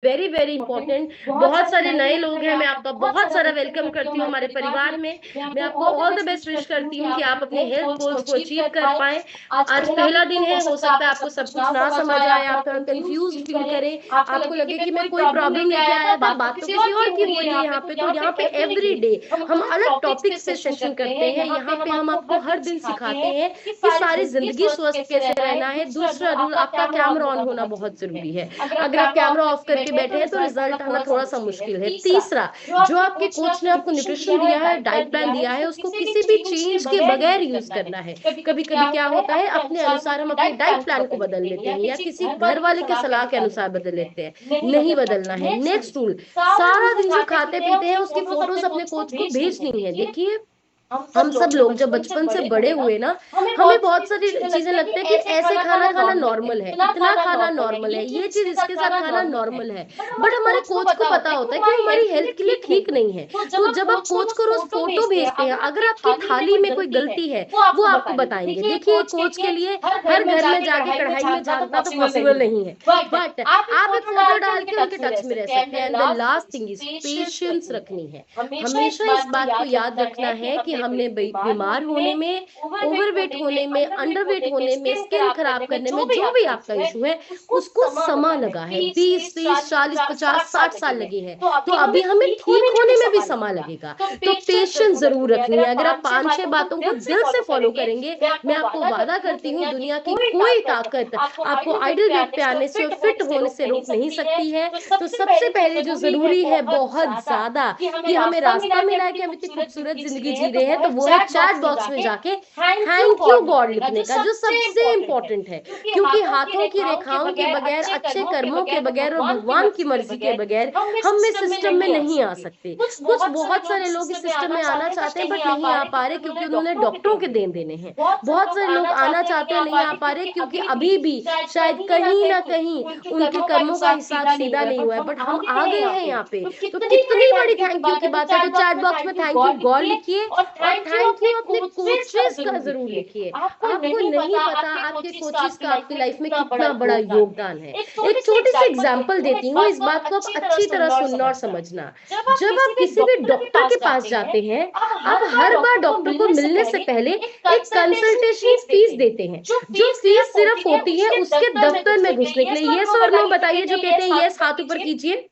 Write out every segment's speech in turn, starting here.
Very very important. बहुत सारे नए लोग हैं, मैं आपका बहुत सारा वेलकम करती हूँ हमारे परिवार में। मैं आपको ऑल द बेस्ट विश करती हूँ कि आप अपने हेल्थ गोल्स को अचीव कर पाए। आज पहला दिन है, हो सकता है आपको सब कुछ ना समझ आए, आप थोड़ा कंफ्यूज फील करें, आपको लगे कि मैं कोई प्रॉब्लम लेके आया था, बात तो किसी और की हो रही है यहाँ पे। तो यहाँ पे एवरी डे हम अलग टॉपिक्स पे सेशन करते हैं। यहाँ पे हम आपको हर दिन सिखाते हैं कि सारी जिंदगी स्वस्थ कैसे रहना है। दूसरा रूल, आपका कैमरा ऑन होना बहुत जरूरी है। अगर आप कैमरा ऑफ करके बैठे हैं तो रिजल्ट आना थोड़ा सा मुश्किल है। तीसरा, जो आपके कोच ने आपको न्यूट्रिशन दिया है, डाइट प्लान दिया है, उसको किसी भी चेंज के बगैर यूज करना है। कभी कभी क्या होता है, अपने अनुसार हम अपने डाइट प्लान को बदल लेते हैं या किसी घर वाले के सलाह के अनुसार बदल लेते हैं। नहीं बदलना है। नेक्स्ट रूल, सारा दिन जो खाते पीते हैं उसकी फोटोज अपने कोच को भेजनी है। देखिए, हम सब लोग जब बचपन से बड़े हुए ना, हमें बहुत सारी चीजें लगती है कि ऐसे खाना खाना नॉर्मल है, इतना खाना नॉर्मल है, ये चीज इसके साथ खाना नॉर्मल है। बट हमारे कोच को पता होता है कि हमारी हेल्थ के लिए ठीक नहीं है। तो जब आप कोच को रोज फोटो भेजते हैं, अगर आपकी थाली में कोई गलती है वो आपको बताएंगे। देखिए, कोच के लिए हर घर में जाके कढ़ाई में झांकना तो पॉसिबल नहीं है, बट आप एक फोटो डाल के उनके टच में रह सकते हैं। And the last thing is patience रखनी है। हमेशा इस बात को याद रखना है कि हमने बीमार होने में, ओवरवेट होने में, अंडरवेट होने में, स्किन खराब करने में, जो भी आपका इशू है, उसको समय लगा है। 20 30 40 50 60 साल लगे हैं, तो अभी हमें ठीक होने में भी समय लगेगा। तो पेशेंस जरूर रखनी है। अगर आप 5-6 बातों को दिल से फॉलो करेंगे, मैं आपको वादा करती हूँ दुनिया की कोई ताकत आपको आइडल वेट पे आने से और फिट होने से रोक नहीं सकती है। तो सबसे पहले जो जरूरी है बहुत ज्यादा, कि हमें रास्ता मिला है कि हम इतनी खूबसूरत जिंदगी जी रहे हैं, तो वो है चैट बॉक्स में जाके थैंक यू गॉड लिखने का, जो सबसे इंपॉर्टेंट है। क्योंकि हाथों की रेखाओं के बगैर, अच्छे कर्मों के बगैर और भगवान की मर्जी के बगैर हम इस सिस्टम में नहीं आ सकते। कुछ बहुत सारे लोग इस सिस्टम में आना चाहते हैं बट नहीं आ पा रहे, क्योंकि उन्होंने डॉक्टरों के देन देने हैं। बहुत सारे लोग आना चाहते हैं, नहीं आ पा रहे, क्योंकि अभी भी शायद कहीं ना कहीं उनके कर्मों का हिसाब सीधा नहीं हुआ है। बट हम आ गए हैं यहाँ पे, तो कितनी बड़ी थैंक यू की बात है। तो चैट बॉक्स में थैंक यू गॉड लिखिए और थैंक यू अपने कोचेस का जरूर लिखिए। आपको नहीं पता आपके कोचेस का आपकी लाइफ में कितना बड़ा योगदान है। एक छोटी सी एग्जांपल देती हूँ, इस बात को आप अच्छी तरह सुनना और समझना। जब आप किसी भी डॉक्टर के पास जाते हैं, आप हर बार डॉक्टर को मिलने से पहले एक कंसल्टेशन फीस देते हैं, जो फीस सिर्फ होती है उसके दफ्तर में घुसने के लिए। यस और नो बताइए, जो कहते हैं यस हाथ ऊपर कीजिए।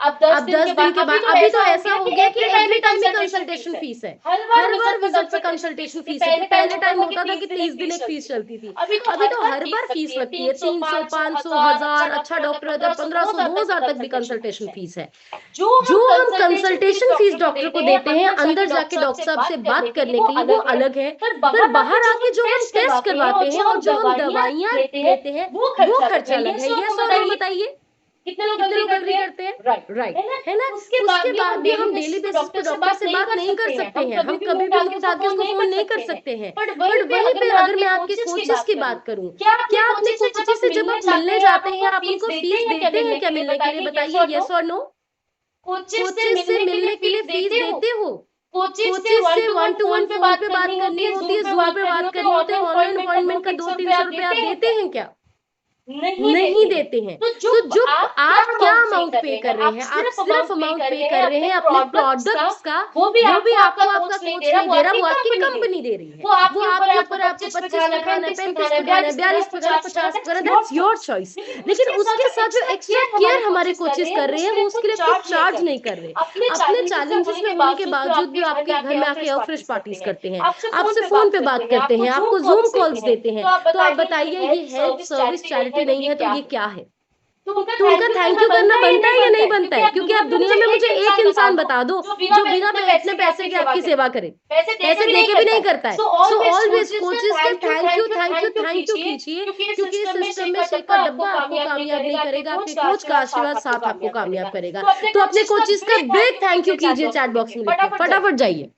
अब 10 दिन के बाद, अभी तो ऐसा हो गया कि एवरी टाइम में कंसल्टेशन फीस है, हर बार विजिट पे कंसल्टेशन फीस है। पहले टाइम होता था कि 30 दिन एक फीस चलती थी, अभी तो हर बार फीस लगती है। 300 500 1000, अच्छा डॉक्टर है तो 1500 2000 तक भी कंसल्टेशन फीस है। जो हम कंसल्टेशन फीस डॉक्टर को देते हैं अंदर जाके डॉक्टर साहब से बात करने के लिए, वो अलग है। पर बाहर आके जो हम टेस्ट करवाते हैं और जो हम दवाइयां लेते हैं, वो खर्चा अलग है। ये सर बताइए, कितने लोग एग्री करते हैं? राइट है ना। उसके बाद भी हम डेली बेसिस पे डॉक्टर से बात नहीं कर सकते हैं, हम कभी भी उठा के उसको फोन नहीं कर सकते हैं। बट वहीं पे अगर मैं आपके कोचेस की बात करूं, क्या अपने कोचेस से जब आप मिलने जाते हैं आप उनको फीस देते हैं क्या मिलने के लिए? बताइए यस और नो। कोचेस से मिलने के लिए फीस देते हो? कोचेस से 1-to-1 फोन पे बात करनी होती है, जूम पे बात करनी होती है, ऑनलाइन अपॉइंटमेंट का 200-300 रुपए आप देते हैं क्या? नहीं देते हैं। तो जो आप क्या अमाउंट पे कर रहे हैं, आप सिर्फ अमाउंट पे कर रहे हैं अपने प्रोडक्ट्स का, वो भी आपको आपका कोच नहीं दे रहा, वो आपकी कंपनी दे रही है। वो आपके ऊपर, आपको 25 पे खाना है, 35 पे खाना है, 42 पे खाना है, 50 पे खाना है, दैट्स योर चॉइस। लेकिन उसके साथ जो एक्स्ट्रा केयर हमारे कोचेस कर रहे हैं, वो उसके लिए कुछ चार्ज नहीं कर रहे। अपने चैलेंजेस में होने के बावजूद भी आपके घर में आके फ्रेश पार्टीज करते हैं, आपसे फोन पे बात करते हैं, आपको जूम कॉल्स देते हैं। तो आप बताइए, ये हेल्थ सर्विस चैरिटी नहीं है तो ये क्या है? तो उनका थैंक यू करना बनता है या नहीं बनता है? क्योंकि आप दुनिया में मुझे एक इंसान बता दो जो बिना इतने पैसे के आपकी सेवा करे, पैसे देके भी नहीं करता है। सो ऑलवेज कोचेस के थैंक यू कीजिए, क्योंकि इस सिस्टम में शेक का डब्बा आपको कामयाब नहीं करेगा, आपके कोच का आशीर्वाद साथ आपको कामयाब करेगा। तो अपने कोचेस का बिग थैंक यू कीजिए चैट बॉक्स में लिख के, फटाफट जाइए।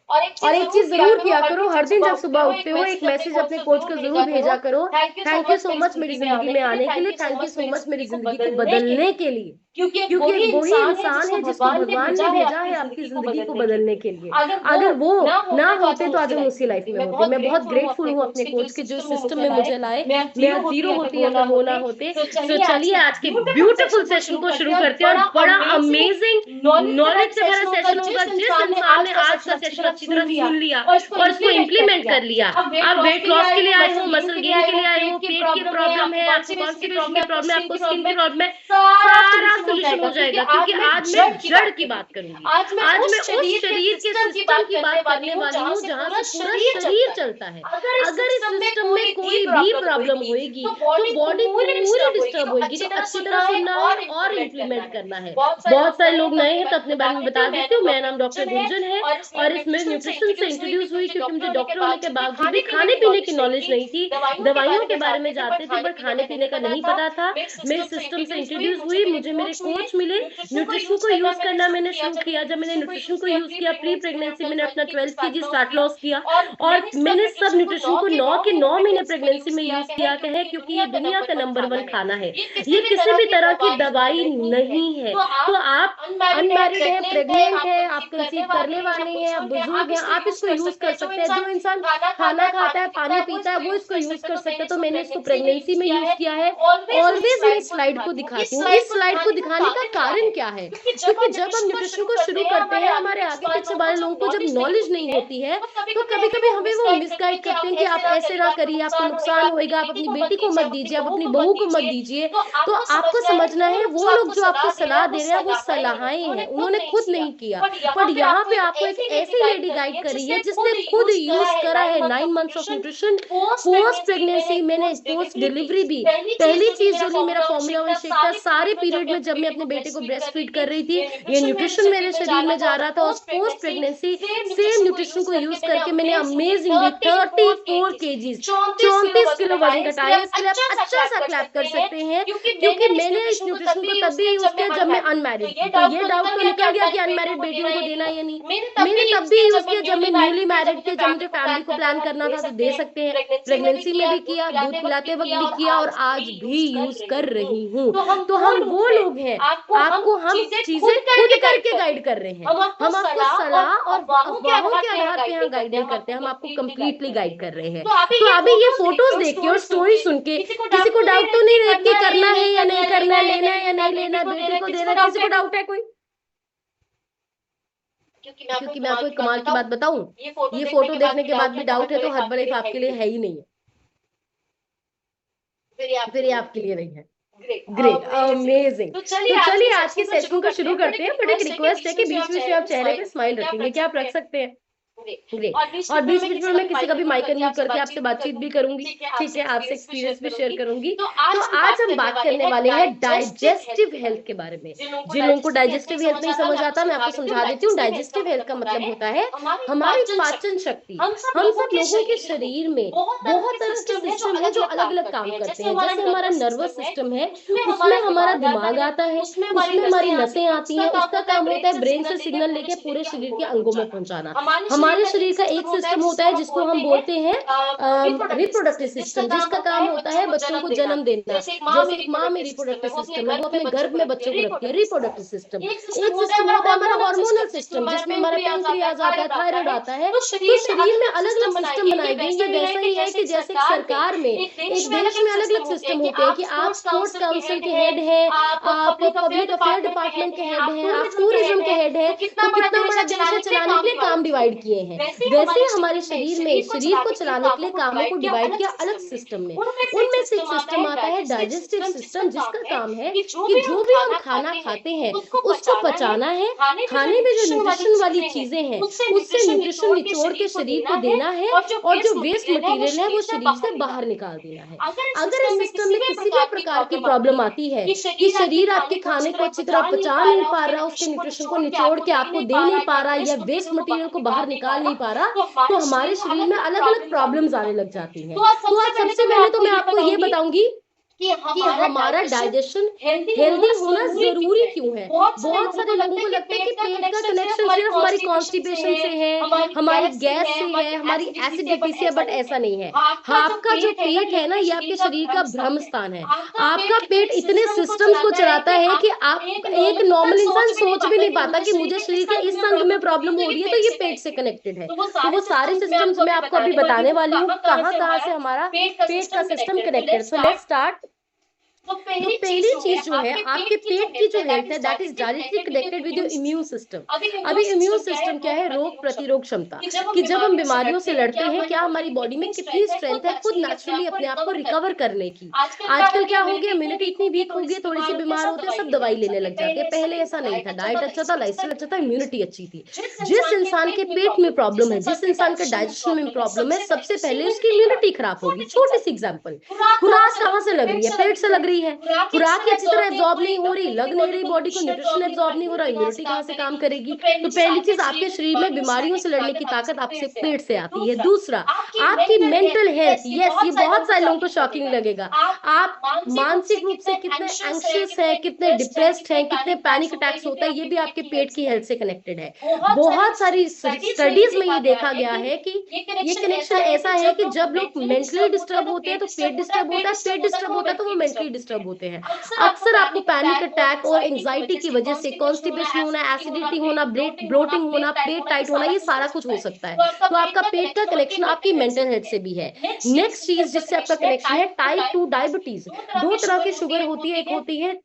और एक चीज जरूर किया करो, हर दिन जब सुबह उठते हो एक मैसेज अपने कोच को जरूर भेजा करो, थैंक यू सो मच मेरी जिंदगी में आने के लिए, थैंक यू सो मच मेरी जिंदगी को बदलने के लिए। क्योंकि एक क्योंकि वही एक वही इंसान है इंसान जिसको है जिसको भगवान ने भगवान भेजा ने है भेजा आपकी है आपकी जिंदगी को जिंदगी को बदलने के बदलने लिए। के लिए। अगर अगर वो वो ना ना होते होते तो तो आज आज हम हम उसी उसी लाइफ लाइफ में में होते। होते। मैं मैं बहुत बहुत ग्रेटफुल ग्रेटफुल हूँ हूँ अपने अपने कोच कोच के के जो सिस्टम में सिस्टम मुझे में लाए। मुझे लाए। मैं मैं जीरो होती जीरो अगर होती वो ना अगर वो ना होते। होते। तो तो चलिए आज चलिए के आज के ब्यूटीफुल ब्यूटीफुल सेशन को सेशन शुरू को करते शुरू हैं, और करते हैं, और बड़ा बड़ा अमेजिंग अमेजिंग नॉलेज से भरा नॉलेज से भरा सेशन होगा। सेशन होगा। जिस जिस इंसान ने इंसान आज ने का आज सेशन का अच्छी सेशन तरह अच्छी सुन तरह लिया सुन लिया और इसको और इसको इम्प्लीमेंट कर इम्प्लीमेंट लिया, कर लिया। आप वेट आप लॉस वेट के लिए लॉस आए के लिए हो, आए हो, मसल गेन मसल के लिए गेन आए के हो, लिए आए पेट हो, की पेट की प्रॉब्लम है, प्रॉब्लम आपको है, आपको कॉन्स्टिपेशन की कॉन्स्टिपेशन प्रॉब्लम की है, आपको प्रॉब्लम है, स्किन आपको की स्किन प्रॉब्लम की है, प्रॉब्लम है, सारा सारा सोल्यूशन हो सोल्यूशन जाएगा। हो क्योंकि जाएगा। आज क्योंकि मैं आज मैं जड़ की जड़ बात की बात करूंगी। करूंगी। आज मैं आज मैं उस उस शरीर के शरीर के सिस्टम की सिस्टम बात की करने बात वाली करने हूँ वाली जहां हूँ से जहां पूरा से पूरा शरीर शरीर चलता है। चलता है। अगर इस अगर इस सिस्टम में सिस्टम में कोई भी कोई भी प्रॉब्लम प्रॉब्लम होएगी होएगी तो तो बॉडी बॉडी पूरी पूरी डिस्टर्ब होएगी। डिस्टर्ब तो होएगी। अच्छी तो तरह अच्छी तरह सुनना है सुनना है और और इम्प्लीमेंट करना इम्प्लीमेंट है। करना है। बहुत सारे बहुत लोग सारे नए हैं लोग तो नए अपने हैं तो बारे में अपने बारे बता में देती हूँ। बता मेरा देती नाम हूँ। मेरा डॉक्टर नाम डॉक्टर गुंजन है गुंजन है और इसमें और इसमें न्यूट्रिशन से न्यूट्रिशन से इंट्रोड्यूस हुई इंट्रोड्यूस क्योंकि हुई मुझे क्योंकि डॉक्टर मुझे होने के डॉक्टर होने के बावजूद भी बावजूद खाने भी पीने खाने की पीने की नॉलेज नहीं नॉलेज थी, नहीं थी। दवाइयों दवाइयों के के बारे बारे में में जानती जानते थी थे पर पर खाने खाने पीने पीने का का नहीं नहीं पता था। पता था। मेरे मेरे सिस्टम से सिस्टम से इंट्रोड्यूस हुई, इंट्रोड्यूस मुझे हुई, मेरे मुझे मेरे कोच मिले, कोच मिले। न्यूट्रिशन को न्यूट्रिशन यूज करना मैंने शुरू को किया। जब मैंमैंने न्यूट्रिशन को किया, यूज प्री किया, प्री प्रेगनेंसी मैंने प्रेगनेंसी अपना मैंने 12 अपना 12 KG KG fat loss fat किया लॉस किया। और और मैंने सब न्यूट्रिशन को 9 के 9 महीने प्रेगनेंसी में यूज किया है क्योंकि ये दुनिया का नंबर 1 खाना है। ये किसी भी तरह की दवाई नहीं है। तो आप अनमैरिड है, प्रेग्नेंट है, आप कंसीव करने वाले हैं, आप बुजुर्ग हैं, आप इसको यूज कर सकते हैं। जो इंसान खाना खाता है, पानी पीता है, वो इसको यूज कर सकता है। तो मैंने इसको प्रेगनेंसी में यूज किया है। ऑलवेज मैं स्लाइड को दिखाती हूँ। इस स्लाइड को दिखाने का कारण क्या है? क्योंकि जब हम न्यूट्रिशन को शुरू करते हैं, हमारे आगे पीछे वाले लोगों को जब नॉलेज नहीं होती है तो कभी कभी हमें वो मिसगाइड करते हैं कि आप ऐसे ना करिए, आपको नुकसान होएगा, आप अपनी बेटी को मत दीजिए, आप अपनी बहू को मत दीजिए। तो आपको समझना है वो लोग जो आपको सलाह दे रहे हैं वो सलाहें हैं, उन्होंने खुद नहीं किया। पर यहाँ पे आपको एक ऐसी लेडी गाइड करी है जिसने खुद यूज करा है 9 months of nutrition post pregnancy. मैंने पोस्ट डिलीवरी भी पहली चीज जो ली मेरा फॉर्मूला 1 शेक था। सारे पीरियड में जब मैं अपने बेटे को ब्रेस्ट फीड कर रही थी, ये न्यूट्रिशन मेरे शरीर में जा रहा था। और पोस्ट प्रेगनेंसी सेम न्यूट्रिशन को यूज करके मैंने अमेजिंगली 34 केजीज 34 किलो वजन घटाया है। इसके लिए आप अच्छा सा क्लैप कर सकते हैं क्योंकि मैंने इस न्यूट्रिशन को तब भी यूज किया जब मैं अनमैरिड थी। तो ये डाउट तो निकल गया कि अनमैरिड बेटियों को देना है या नहीं। मैंने तब भी यूज किया जब मैं न्यूली मैरिड थी, जब मुझे फैमिली को प्लान करना था। तो दे सकते हैं, प्रेगनेंसी में भी किया, दूध पिलाते वक्त भी किया और आज भी यूज कर रही हूँ। तो हम वो लोग हैं, आपको हम चीजें खुद करके गाइड कर रहे हैं। हम आपको सलाह और अफवाहों के आधार पे यहाँ गाइड नहीं करते, हम आपको कंप्लीटली गाइड कर रहे हैं। तो अभी ये फोटोज देख के और स्टोरी सुन के किसी को डाउट तो नहीं रहती करना है या नहीं करना है, लेना है या नहीं लेना, बेटे को देना है, किसी को डाउट है कोई? क्योंकि मैं आपको एक कमाल की बात बताऊं, ये फोटो देखने के बाद भी डाउट है तो हर्बल आपके लिए है ही नहीं है, फिर ये आपके लिए नहीं है। Great, amazing. तो चलिए आज के सेशन को शुरू करते हैं। बट एक रिक्वेस्ट है कि बीच बीच में आप चेहरे पे स्माइल रखेंगे, क्या आप रख सकते हैं? ग्रेट। और बीच बीच में मैं किसी का भी माइक अनम्यूट करके आपसे बातचीत भी करूंगी, ठीक है, आपसे एक्सपीरियंस भी शेयर करूंगी। तो आज हम बात करने वाले हैं डाइजेस्टिव हेल्थ के बारे में। जिन लोगों को डाइजेस्टिव हेल्थ नहीं समझ आता, मैं आपको समझा देती हूँ। डाइजेस्टिव हेल्थ का मतलब होता है हमारी पाचन शक्ति। हम सब लोगों के शरीर में बहुत तरह के सिस्टम है जो अलग अलग काम करते हैं। जैसे हमारा नर्वस सिस्टम है, उसमें हमारा दिमाग आता है, उसमें हमारी नसें आती हैं। उसका काम होता है ब्रेन से सिग्नल लेके पूरे शरीर के अंगों में पहुंचाना। हमारे शरीर का एक सिस्टम होता है जिसको हम बोलते हैं रिप्रोडक्टिव सिस्टम, जिसका काम होता है बच्चों को जन्म देना। जैसे एक माँ में रिप्रोडक्टिव सिस्टम है, वो अपने गर्भ में बच्चों को रखती है, रिप्रोडक्टिव सिस्टम। एक सिस्टम होता है हमारा हार्मोनल सिस्टम, जिसमें हमारा पैंक्रियाज आता है, थायराइड आता है। तो शरीर में अलग अलग सिस्टम बनाए गए। ये वैसा ही है कि जैसे सरकार में एक देश में अलग अलग सिस्टम होते हैं कि आप स्पोर्ट्स काउंसिल के हेड है, आप पब्लिक अफेयर डिपार्टमेंट के हेड हैं, आप टूरिज्म के हेड है। तो कितना बड़ा देश है, चलाने के लिए काम डिवाइड किए हैं। वैसे हमारे शरीर में शरीर को चलाने के लिए कामों को डिवाइड किया अलग सिस्टम में। उनमें से एक सिस्टम आता है डाइजेस्टिव सिस्टम, जिसका काम है कि जो भी हम खाना खाते हैं उसको पचाना है। खाने में जो न्यूट्रिशन वाली चीजें हैं उससे न्यूट्रिशन निचोड़ के शरीर को देना है और जो वेस्ट मटेरियल है वो शरीर से बाहर निकाल देना है। अगर इस सिस्टम में किसी भी प्रकार की प्रॉब्लम आती है कि शरीर आपके खाने को अच्छी तरह पचा नहीं पा रहा, उसके न्यूट्रिशन को निचोड़ के आपको दे नहीं पा रहा या वेस्ट मटेरियल को बाहर निकाल नहीं पा रहा, तो हमारे शरीर में अलग अलग प्रॉब्लम्स आने लग जाती हैं। तो आज सबसे पहले तो मैं आपको ये बताऊंगी कि हमारा डाइजेशन हेल्दी होना जरूरी क्यों है। बहुत सारे लोगों को लगता है कि पेट का कनेक्शन सिर्फ हमारी कॉन्स्टिपेशन से है, हमारी गैस से है, हमारी एसिडिटी से है, बट ऐसा नहीं है। आपका जो पेट है ना, ये आपके शरीर का ब्रह्म स्थान है। आपका पेट इतने सिस्टम्स को चलाता है कि आप एक नॉर्मल इंसान सोच भी नहीं पाता कि मुझे शरीर के इस अंग में प्रॉब्लम हो रही है, तो ये पेट से कनेक्टेड है। तो वो सारे सिस्टम्स मैं आपको अभी बताने वाली हूँ कहाँ कहाँ से हमारा पेट का system connected. So let's start. तो पहली चीज जो है, आपके पेट की जो हेल्थ है that is directly connected with your immune system. अभी इम्यून सिस्टम क्या है? रोग प्रतिरोध क्षमता, कि जब हम बीमारियों से लड़ते हैं, क्या हमारी बॉडी में कितनी स्ट्रेंथ है खुद नेचुरली अपने आप को रिकवर करने की। आजकल क्या हो गया, इम्यूनिटी इतनी वीक हो गई, थोड़ी सी बीमार होते हैं सब दवाई लेने लग जाते हैं। पहले ऐसा नहीं था, डाइट अच्छा था, लाइफस्टाइल अच्छा था, इम्यूनिटी अच्छी थी। जिस इंसान के पेट में प्रॉब्लम है, जिस इंसान के डाइजेशन में प्रॉब्लम है, सबसे पहले उसकी इम्यूनिटी खराब होगी। छोटी सी एग्जाम्पल, खुराक कहाँ से लग रही है? पेट से लग रही है। खुराक की अच्छी तरह एब्जॉर्ब नहीं हो रही, लग नहीं रही बॉडी को, न्यूट्रिशन एब्जॉर्ब नहीं हो रहा, इम्यूनिटी कहाँ से काम करेगी? तो पहली चीज, आपके शरीर में बीमारियों से लड़ने की ताकत आपसे पेट से आती है। दूसरा, आपकी मेंटल हेल्थ। यस, ये बहुत सारे लोगों को शॉकिंग लगेगा। आप मानसिक रूप से कितने एंग्शियस हैं, कितने डिप्रेस्ड हैं, कितने पैनिक अटैक्स होता है, ये भी आपके पेट की हेल्थ से कनेक्टेड है। बहुत सारी स्टडीज में ये देखा गया है कि ये कनेक्शन ऐसा है कि जब लोग मेंटली डिस्टर्ब होते हैं तो पेट डिस्टर्ब होता है, पेट डिस्टर्ब होता है तो वो मेंटली डिस्टर्ब होते हैं। अक्सर आपको पैनिक अटैक और एंजाइटी की वजह से कॉन्स्टिपेशन होना, एसिडिटी होना, ब्लोटिंग होना, पेट टाइट होना, ये सारा कुछ हो सकता है। तो आपका पेट का कनेक्शन आपकी मेंटल हेल्थ से भी है। नेक्स्ट चीज जिससे आपका कनेक्शन है, टाइप 2 डायबिटीज। दो तरह की शुगर होती है, एक होती है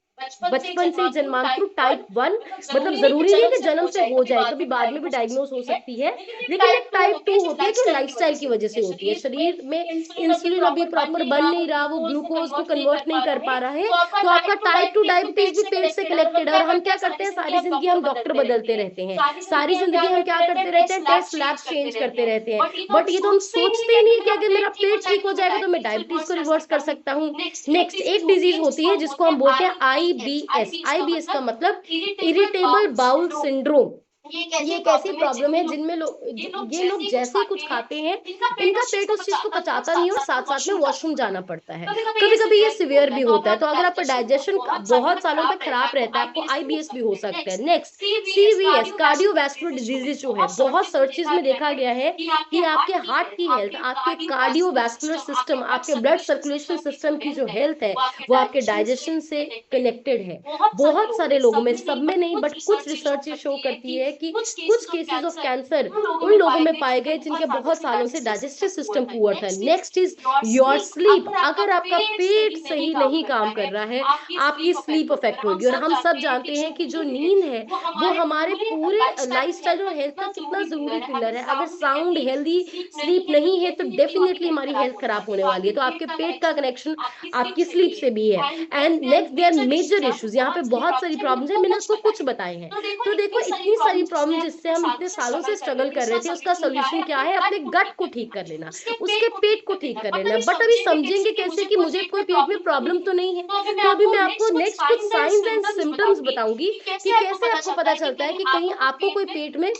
बचपन से जन्मांतरु टाइप 1, मतलब जरूरी नहीं कि जन्म से हो जाए, कभी बाद में भी डायग्नोस हो सकती है। लेकिन एक टाइप 2 होती है जो लाइफस्टाइल की वजह से होती है। शरीर में इंसुलिन अभी प्रॉपर बन नहीं रहा, वो ग्लूकोज को कन्वर्ट नहीं कर पा रहा है, तो आपका टाइप 2 डायबिटीज भी पेट से कनेक्टेड है। और हम क्या करते हैं, सारी जिंदगी हम डॉक्टर बदलते रहते हैं, सारी जिंदगी हम क्या करते रहते हैं, टेस्ट लैब चेंज करते रहते हैं, बट ये तो हम सोचते ही नहीं कि अगर मेरा पेट ठीक हो जाएगा तो मैं डायबिटीज को रिवर्स कर सकता हूँ। नेक्स्ट, एक डिजीज होती है जिसको हम बोलते हैं आईबीएस। आईबीएस का मतलब इरिटेबल बाउल सिंड्रोम। ये एक ऐसी प्रॉब्लम है जिनमें ये लोग जैसे ही कुछ खाते हैं, इनका पेट उस चीज को पचाता नहीं और साथ साथ में वॉशरूम जाना पड़ता है। कभी कभी ये सिवियर भी होता है। तो अगर आपका डाइजेशन बहुत सालों तक खराब रहता है, आपको आईबीएस भी हो सकता है। नेक्स्ट, सीवीएस, कार्डियोवैस्कुलर डिजीजेस जो है, बहुत सर्चेज में देखा गया है कि आपके हार्ट की हेल्थ, आपके कार्डियोवैस्कुलर सिस्टम, आपके ब्लड सर्कुलेशन सिस्टम की जो हेल्थ है, वो आपके डाइजेशन से कनेक्टेड है। बहुत सारे लोगों में, सब में नहीं, बट कुछ रिसर्च शो करती है कि कुछ केसेस ऑफ कैंसर उन लोगों में पाए गए जिनके बहुत सालों से डाइजेस्टिव सिस्टम पुअर था। Next is your sleep. अगर आपका पेट सही नहीं काम कर रहा है, आपकी स्लीप अफेक्ट होगी। और हम सब जानते हैं कि जो नींद है वो हमारे पूरे लाइफस्टाइल और हेल्थ का कितना जरूरी पिलर है। अगर साउंड हेल्दी स्लीप नहीं है तो डेफिनेटली हमारी हेल्थ खराब होने वाली है। तो आपके पेट का कनेक्शन आपकी स्लीप से भी है। And next, there major issues, यहाँ पे बहुत सारी प्रॉब्लम्स है, मैंने उसको कुछ बताए हैं। तो देखो, इतनी सारी प्रॉब्लम जिससे हम इतने सालों से स्ट्रगल कर रहे थे, उसका सोल्यूशन क्या है? अपने गट को ठीक कर लेना, उसके पेट को ठीक कर लेना। बट अभी समझेंगे कैसे कि मुझे कोई पेट में प्रॉब्लम तो नहीं है? तो अभी मैं आपको नेक्स्ट कुछ साइंस एंड सिम्टम्स बताऊंगी कि कैसे आपको पता चलता है कि कहीं आपको कोई पेट में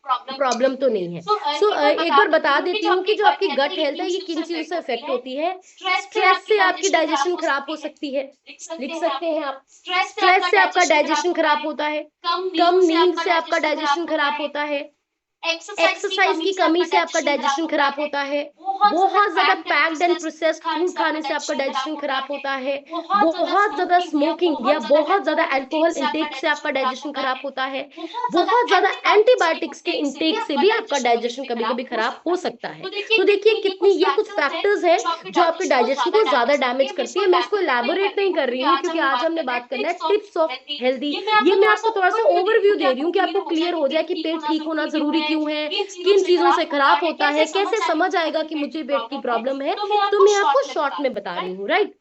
प्रॉब्लम तो नहीं है। सो एक बार बता देती हूँ कि जो आपकी गट हेल्थ है, ये किन चीजों से इफेक्ट होती है। स्ट्रेस से आपकी डाइजेशन खराब हो सकती है, लिख सकते हैं आप। स्ट्रेस से आपका डाइजेशन खराब होता है, कम नींद से आपका डाइजेशन खराब होता है, एक्सरसाइज की कमी से आपका डाइजेशन खराब होता है, बहुत ज्यादा पैक्ड एंड प्रोसेस्ड फूड खाने से आपका डाइजेशन खराब होता है, बहुत ज्यादा स्मोकिंग या बहुत ज्यादा अल्कोहल इंटेक से आपका डाइजेशन खराब होता है, बहुत ज्यादा एंटीबायोटिक्स के इंटेक से भी आपका डाइजेशन कभी कभी खराब हो सकता है। तो देखिए कितनी ये कुछ फैक्टर्स है जो आपके डाइजेशन को ज्यादा डैमेज करती है। मैं इसको एलैबोरेट नहीं कर रही हूँ क्योंकि आज हमने बात करना है टिप्स ऑफ हेल्दी। ये मैं आपको थोड़ा सा ओवरव्यू दे रही हूँ कि आपको क्लियर हो जाए कि पेट ठीक होना जरूरी क्यों है, किन चीजों से खराब होता है, कैसे समझ आएगा कि मुझे पेट की प्रॉब्लम है। तो मैं आपको शॉर्ट में बता रही हूँ, राइट।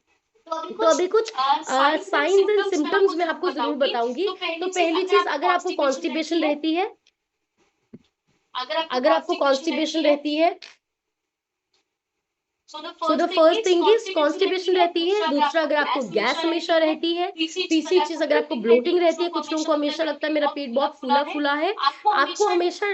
तो अभी कुछ साइंस एंड सिम्टम्स मैं आपको जरूर बताऊंगी। तो पहली चीज, अगर आपको कॉन्स्टिपेशन रहती है, अगर आपको कॉन्स्टिपेशन रहती है so the first thing is constipation रहती है। दूसरा, अगर आपको गैस हमेशा रहती है, तीसरी चीज अगर आपको ब्लोटिंग रहती है, कुछ लोगों को हमेशा लगता है मेरा पेट बहुत फूला फूला है, आपको हमेशा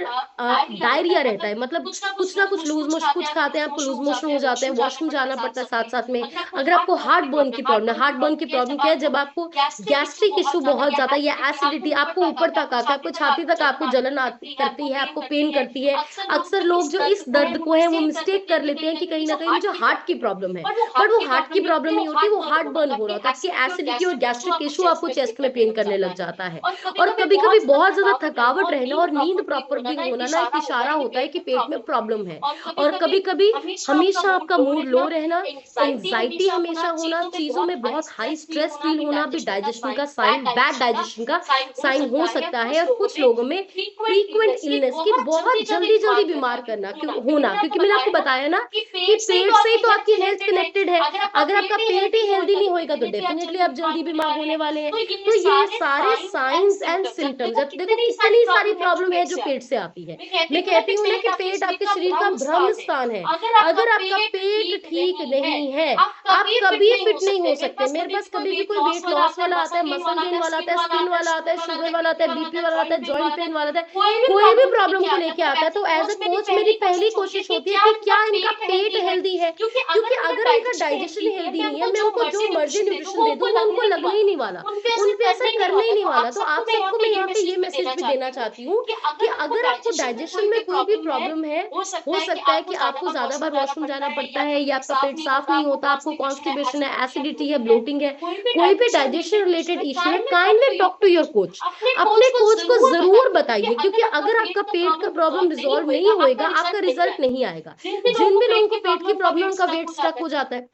डायरिया रहता है, मतलब कुछ ना कुछ लूज मोशन, कुछ खाते हैं आपको लूज मोशन हो जाते हैं, वॉशरूम जाना पड़ता है साथ साथ में। अगर आपको हार्ट बर्न की प्रॉब्लम है, हार्ट बर्न की प्रॉब्लम क्या है, जब आपको गैस्ट्रिक इशू बहुत ज्यादा या एसिडिटी आपको ऊपर तक आता है, आपको छाती तक आपको जलन करती है, आपको पेन करती है। अक्सर लोग जो इस दर्द को है वो मिस्टेक कर लेते हैं कि कहीं ना कहीं मुझे हार्ट की प्रॉब्लम है, बट वो हार्ट की प्रॉब्लम नहीं होती, वो हार्ट बर्न हो रहा होता है, आपकी एसिडिटी और गैस्ट्रिक इशू आपको चेस्ट में पेन करने लग जाता है। और कभी कभी बहुत ज्यादा थकावट रहना और नींद प्रॉपर भी होना ना एक इशारा होता है कि पेट में प्रॉब्लम है। और कभी कभी हमेशा आपका मूड लो रहना, एंजाइटी हमेशा होना, चीजों में बहुत हाई स्ट्रेस फील होना भी डाइजेशन का साइन, बैड डाइजेशन का साइन हो सकता है। और कुछ लोगों में फ्रीक्वेंट इलनेस की बहुत जल्दी जल्दी बीमार करना होना, क्योंकि मैंने आपको बताया ना कि पेट से ही तो आपकी हेल्थ कनेक्टेड है। अगर आपका पेट ही हेल्दी नहीं होएगा तो डेफिनेटली आप जल्दी बीमार होने वाले हैं। तो ये सारे साइंस एंड सिम्टम्स, अब देखो कितनी सारी प्रॉब्लम है जो पेट से आती है। मैं कहती हूँ ना कि पेट आपके शरीर का ब्रह्म स्थान है। अगर आपका पेट ठीक नहीं है, आप कभी फिट नहीं हो सकते। मेरे पास कभी भी कोई वेट लॉस वाला आता है, मसल गेन वाला आता है, स्किन वाला आता है, शुगर वाला आता है, बीपी वाला आता है, जॉइंट पेन वाला आता है, कोई भी प्रॉब्लम को लेके आता है, तो एज अ कोच मेरी पहली कोशिश होती है कि क्या इनका पेट हेल्दी है। क्योंकि अगर उनका डाइजेशन हेल्दी नहीं है, मैं उनको जो मर्जी न्यूट्रिशन दे दूं वो उनको लगने ही नहीं वाला, उन पे असर करने ही नहीं वाला। तो आप सबको मैं यहाँ पे ये मैसेज भी देना चाहती हूँ कि अगर आपको डाइजेशन में कोई भी प्रॉब्लम है, हो सकता है कि आपको ज्यादा बार वॉशरूम जाना पड़ता है, या आपका पेट साफ नहीं होता, आपको कॉन्स्टिपेशन है, एसिडिटी है, ब्लोटिंग है, कोई भी डाइजेशन रिलेटेड इश्यू है, kindly talk to your coach. अपने कोच को जरूर बताइए, क्योंकि अगर आपका पेट का प्रॉब्लम रिजॉल्व नहीं होएगा, आपका रिजल्ट नहीं आएगा। जिन भी लोगों को पेट की प्रॉब्लम, उनका वेट स्टक हो जाता है,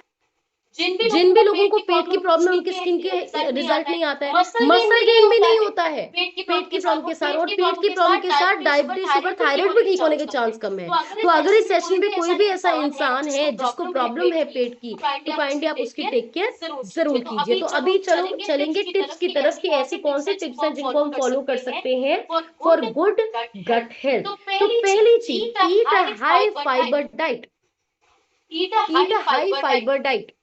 जिन भी लोगों को पेट की प्रॉब्लम, उनकी स्किन के रिजल्ट नहीं आता है, मसल गेन भी नहीं होता है पेट की प्रॉब्लम के साथ, और पेट की प्रॉब्लम के साथ डायबिटीज, शुगर, थायराइड भी ठीक होने के चांस कम है। तो अगर इस सेशन में कोई भी ऐसा इंसान है जिसको प्रॉब्लम है पेट की, तो काइंडली आप उसकी टेक केयर जरूर कीजिए। तो अभी चलो चलेंगे टिप्स की तरफ कि ऐसी कौन सी टिप्स हैं जिनको हम फॉलो कर सकते हैं फॉर गुड गट हेल्थ। तो पहली चीज, eat a high fibre diet. Eat a high fibre diet.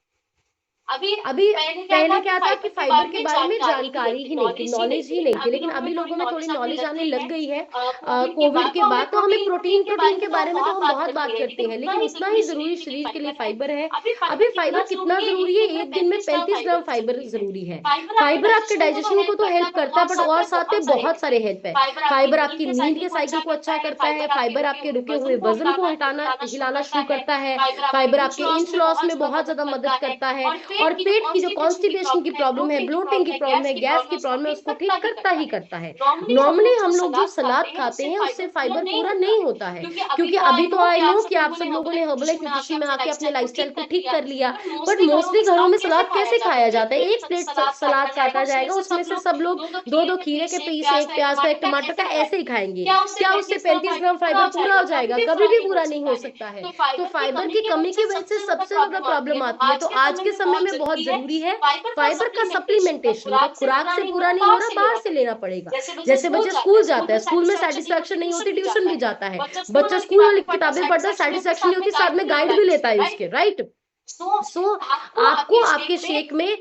अभी पहले क्या था कि फाइबर के बारे में जानकारी ही नहीं थी, नॉलेज ही नहीं थी, लेकिन अभी लोगों में थोड़ी नॉलेज आने लग गई है कोविड के बाद। तो हमें प्रोटीन के बारे में तो हम बहुत बात करते हैं, लेकिन उतना ही जरूरी शरीर के लिए फाइबर है। अभी फाइबर कितना जरूरी है, एक दिन में 35 ग्राम फाइबर जरूरी है। फाइबर आपके डाइजेशन को तो हेल्प करता है, बट और साथ में बहुत सारे हेल्प है। फाइबर आपकी नींद के साइकिल को अच्छा करता है, फाइबर आपके रुके हुए वजन को हिलाना शुरू करता है, फाइबर आपके इंच लॉस में बहुत ज्यादा मदद करता है, और पेट की जो कॉन्स्टिपेशन की प्रॉब्लम है, ब्लोटिंग की प्रॉब्लम है, गैस की प्रॉब्लम है, उसको ठीक करता ही करता है। नॉर्मली हम लोग जो सलाद खाते हैं उससे फाइबर पूरा नहीं होता है, क्योंकि अभी तो आई नो कि आप सब लोगों ने हर्बल न्यूट्रिशन में आके अपने लाइफस्टाइल को ठीक कर लिया, बट मोस्टली घरों में सलाद कैसे खाया जाता है, एक प्लेट सलाद काटा जाएगा, उसमें से सब लोग दो दो खीरे के पीस, एक प्याज का, एक टमाटर का, ऐसे ही खाएंगे। क्या उससे 35 ग्राम फाइबर पूरा हो जाएगा? कभी भी पूरा नहीं हो सकता है। तो फाइबर की कमी की वजह से सबसे ज्यादा प्रॉब्लम आती है। तो आज के समय में बहुत जरूरी है फाइबर का सप्लीमेंटेशन, का खुराक से पूरा नहीं हो रहा, बाहर से लेना पड़ेगा। जैसे बच्चे स्कूल जाता है, स्कूल में सेटिस्फेक्शन नहीं होती, ट्यूशन भी जाता है, बच्चा स्कूल वाली किताबें पढ़ता है, सेटिस्फेक्शन नहीं होती, साथ में गाइड भी लेता है उसके, राइट। सो आपको आपके शेक में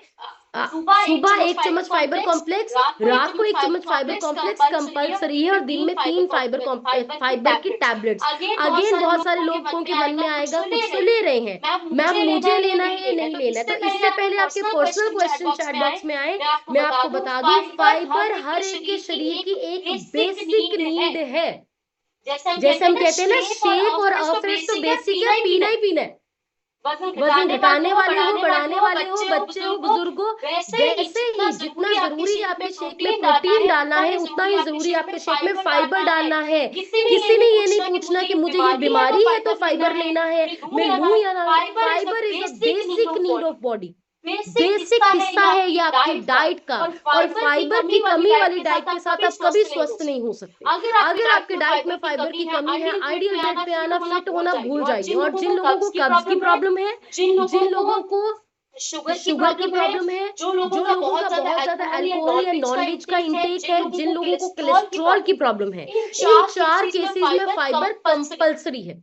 सुबह 1 चम्मच फाइबर कॉम्प्लेक्स, रात को 1 चम्मच फाइबर कॉम्प्लेक्स कंपलसरी है, और दिन में 3 फाइबर की टैबलेट्स। अगेन बहुत सारे लोगों के मन में आएगा कुछ तो ले रहे हैं, मैम मुझे लेना है या नहीं लेना है। तो इससे पहले आपके पर्सनल क्वेश्चन चैट बॉक्स में आए, मैं आपको बता दूं फाइबर हर एक के शरीर की एक बेसिक नीड है। जैसे हम कहते हैं ना शेक और अफ्रेश, तो बेसिक है, पीना ही पीना है। वजन घटाने वाले हो, बढ़ाने वाले हो, बच्चे हो, बुजुर्ग हो, वैसे ही जितना जरूरी है आपके शेक में प्रोटीन डालना है, उतना ही जरूरी आपके शेक में फाइबर डालना है। किसी ने ये नहीं पूछना कि मुझे ये बीमारी है तो फाइबर लेना है, मैं लूं या ना। Fibre is a basic need of body, basic हिस्सा है ये आपकी डाइट का, और फाइबर की कमी वाली डाइट के साथ आप कभी स्वस्थ नहीं हो सकते। अगर आपके डाइट में फाइबर की कमी है, आइडियल वेट पे आना, फिट होना भूल जाइए। और जिन लोगों को कब्ज की प्रॉब्लम है, जिन लोगों को शुगर की प्रॉब्लम है, जो लोगों का बहुत ज्यादा अल्कोहल या नॉनवेज का इंटेक है, जिन लोगों को कोलेस्ट्रॉल की प्रॉब्लम है, इन 4 केसेस में फाइबर कंपलसरी है।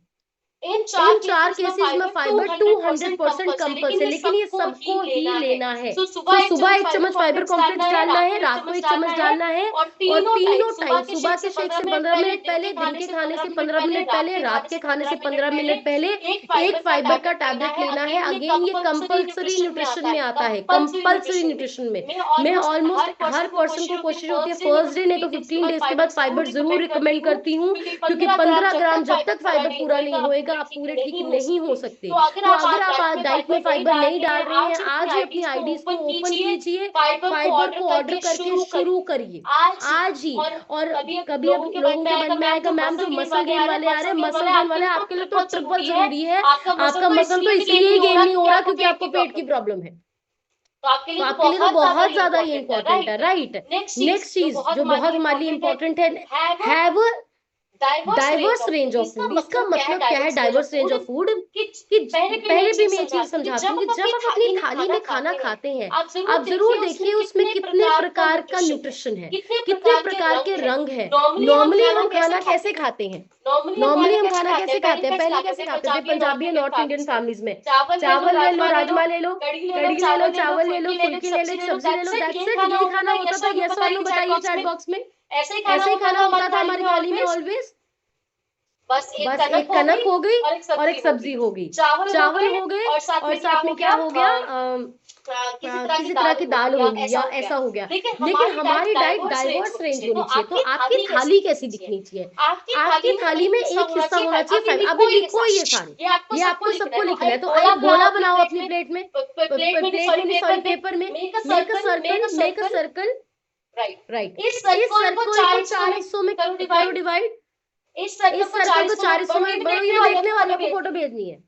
इन चार केसेस में फाइबर 200% कंपल्सरी, लेकिन ये सबको ही लेना है। तो सुबह 1 चम्मच फाइबर कॉम्प्लेक्स डालना है, रात को 1 चम्मच डालना है, और तीनों टाइम, सुबह के शेक से 15 मिनट पहले, दिन के खाने से 15 मिनट पहले, रात के खाने से 15 मिनट पहले एक फाइबर का टैबलेट लेना है। अगेन ये कंपल्सरी न्यूट्रिशन में आता है, कंपल्सरी न्यूट्रिशन में। मैं ऑलमोस्ट हर पर्सन को कोशिश होती है फर्स्ट डे नहीं तो 15 डेज के बाद फाइबर जरूर रिकमेंड करती हूँ, क्योंकि 15 ग्राम जब तक फाइबर पूरा नहीं होएगा आप पूरे ठीक नहीं हो सकते। तो अगर आप आज डाइट में फाइबर नहीं डाल रहे हैं, आज ही अपनी आईडीज को ओपन कीजिए, फाइबर को ऑर्डर करके शुरू करिए आज ही। और कभी अब लोगों के मन में आएगा मैम जो मसल गेन वाले आ रहे हैं, मसल गेन वाले आपके लिए तो ट्रिपल जरूरी है। आपका मसल तो इसलिए गेन नहीं हो रहा क्योंकि आपको पेट की प्रॉब्लम है, तो आपके लिए तो बहुत ज्यादा ये इम्पोर्टेंट है, राइट। नेक्स्ट चीज जो बहुत हमारे लिए इम्पोर्टेंट है, have diverse range of food. इसका मतलब क्या है डाइवर्स रेंज ऑफ फूड? कि पहले भी मैं ये चीज समझाती हूँ कि जब आप अपनी थाली में खाना खाते हैं आप जरूर देखिए उसमें कितने प्रकार का न्यूट्रिशन है, कितने प्रकार के रंग है। नॉर्मली हम खाना कैसे खाते हैं? नॉर्मली हम खाना कैसे खाते हैं? पहले कैसे खाते थे पंजाबी और नॉर्थ इंडियन फैमिलीज में? चावल ले लो, राजमा ले लो, कढ़ी ले लो, चावल ले लो, फुल्की ले लो, सब्जी ले लो, दैट्स इट। यही खाना होता था। यस और नो बताइए चैट बॉक्स में। ऐसे ही खाना होता था हमारी थाली में ऑलवेज। बस एक कनक हो गई और एक सब्जी हो गई, चावल हो गए, और साथ में क्या हो गया, किसी तरह की दाल होगी या ऐसा हो गया। लेकिन हमारी डाइट डाइवर्स रेंज होनी चाहिए। तो आपकी थाली कैसी दिखनी चाहिए? आपकी थाली में एक हिस्सा होना चाहिए फाइबर। अभी लिखो ये सारे, ये आपको सबको लिखना है। तो एक गोला बनाओ अपनी प्लेट में, सॉरी पेपर में। Make a circle, right. इस सर्कल को 4 हिस्सों में करो डिवाइड। इस सर्कल को 4 हिस्सों में बड़ो। ये देखने वालों को फोटो भेजनी है,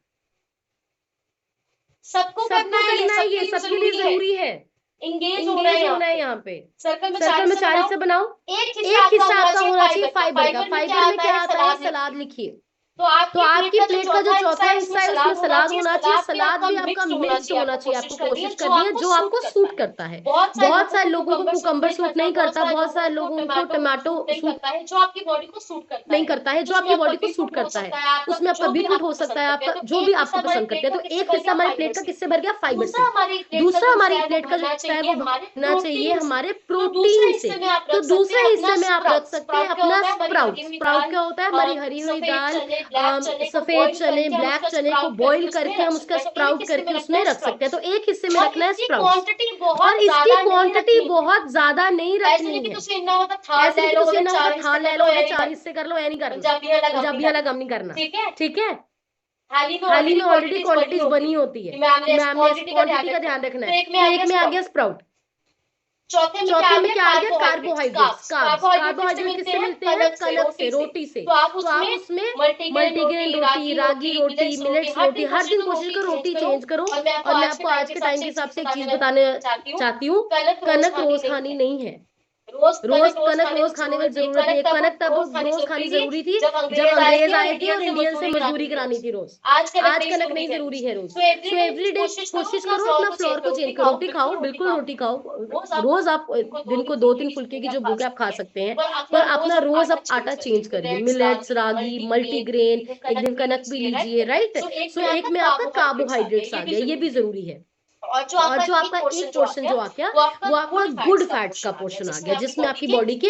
सबको करना है, ये सबके लिए जरूरी है। इंगेज होना है यहाँ पे। सर्कल में 4 हिस्से बनाओ। एक हिस्सा आपका होना चाहिए फाइबर का। फाइबर में क्या आता है? सलाद लिखिए। तो आपकी प्लेट का जो चौथा हिस्सा है उसमें सलाद होना चाहिए। सलाद भी आपका मिक्स्ड होना चाहिए। आपको कोशिश करनी है जो आपको सूट करता है। बहुत सारे लोगों को कुकम्बर सूट नहीं करता, बहुत सारे लोगों को टमाटो सूट करता है, जो आपकी बॉडी को सूट करता नहीं करता है, जो आपकी बॉडी को सूट करता है। उसमें आपका बीटरूट हो सकता है, आपका जो भी आपको पसंद करते हैं। तो एक हिस्सा हमारी प्लेट का किससे भर गया? फाइबर से। दूसरा हमारी प्लेट का जो हिस्सा है वो भरना चाहिए हमारे प्रोटीन से। तो दूसरे हिस्से में आप रख सकते हैं अपना स्प्राउट। स्प्राउट क्या होता है? हमारी हरी हुई दाल, सफेद चने, ब्लैक चने को बॉईल करके हम उसका स्प्राउट करके उसमें रख सकते हैं। तो एक हिस्से में रखना है स्प्राउट, और इसकी क्वांटिटी बहुत ज्यादा नहीं रखनी है। ऐसे कि तुसी ना था ले लो, 4 हिस्से कर लो, ऐ नहीं करना। पंजाबी वाला काम नहीं करना, ठीक है। थाली में ऑलरेडी क्वांटिटीज बनी होती है, मैम ने क्वांटिटी का ध्यान रखना है। तो एक में आ गया स्प्राउट। चौथे में क्या आ गया? कार्बोहाइड्रेट्स। कार्बोहाइड्रेट किससे मिलते हैं? कनक से, रोटी से। तो आप उसमें मल्टीग्रेन रोटी, रागी रोटी, मिलेट्स रोटी, हर दिन कोशिश करो रोटी चेंज करो। और मैं आपको आज के टाइम के हिसाब से एक चीज बताने चाहती हूँ, कनक रोज खानी नहीं है। कनक रोज खाने की जरूरत नहीं है। कनक तब रोज खानी जरूरी थी जब अंग्रेज आए थे और इंडियन से मजदूरी करानी थी रोज। आज कनक नहीं जरूरी है रोज। तो एवरी डे कोशिश करो अपना फ्लोर को चेंज करो। रोटी खाओ, बिल्कुल रोटी खाओ। रोज आप दिन को 2-3 फुल्के की जो भूख है आप खा सकते हैं, पर अपना रोज आप आटा चेंज करिए। मिलेट्स, रागी, मल्टीग्रेन, एक दिन कनक भी लीजिए, राइट। सो एक में आपका कार्बोहाइड्रेट्स आ गया, ये भी जरूरी है। और जो आपका एक पोर्शन जो आ गया वो आपका गुड फैट्स का पोर्शन आ गया, जिसमें आपकी बॉडी के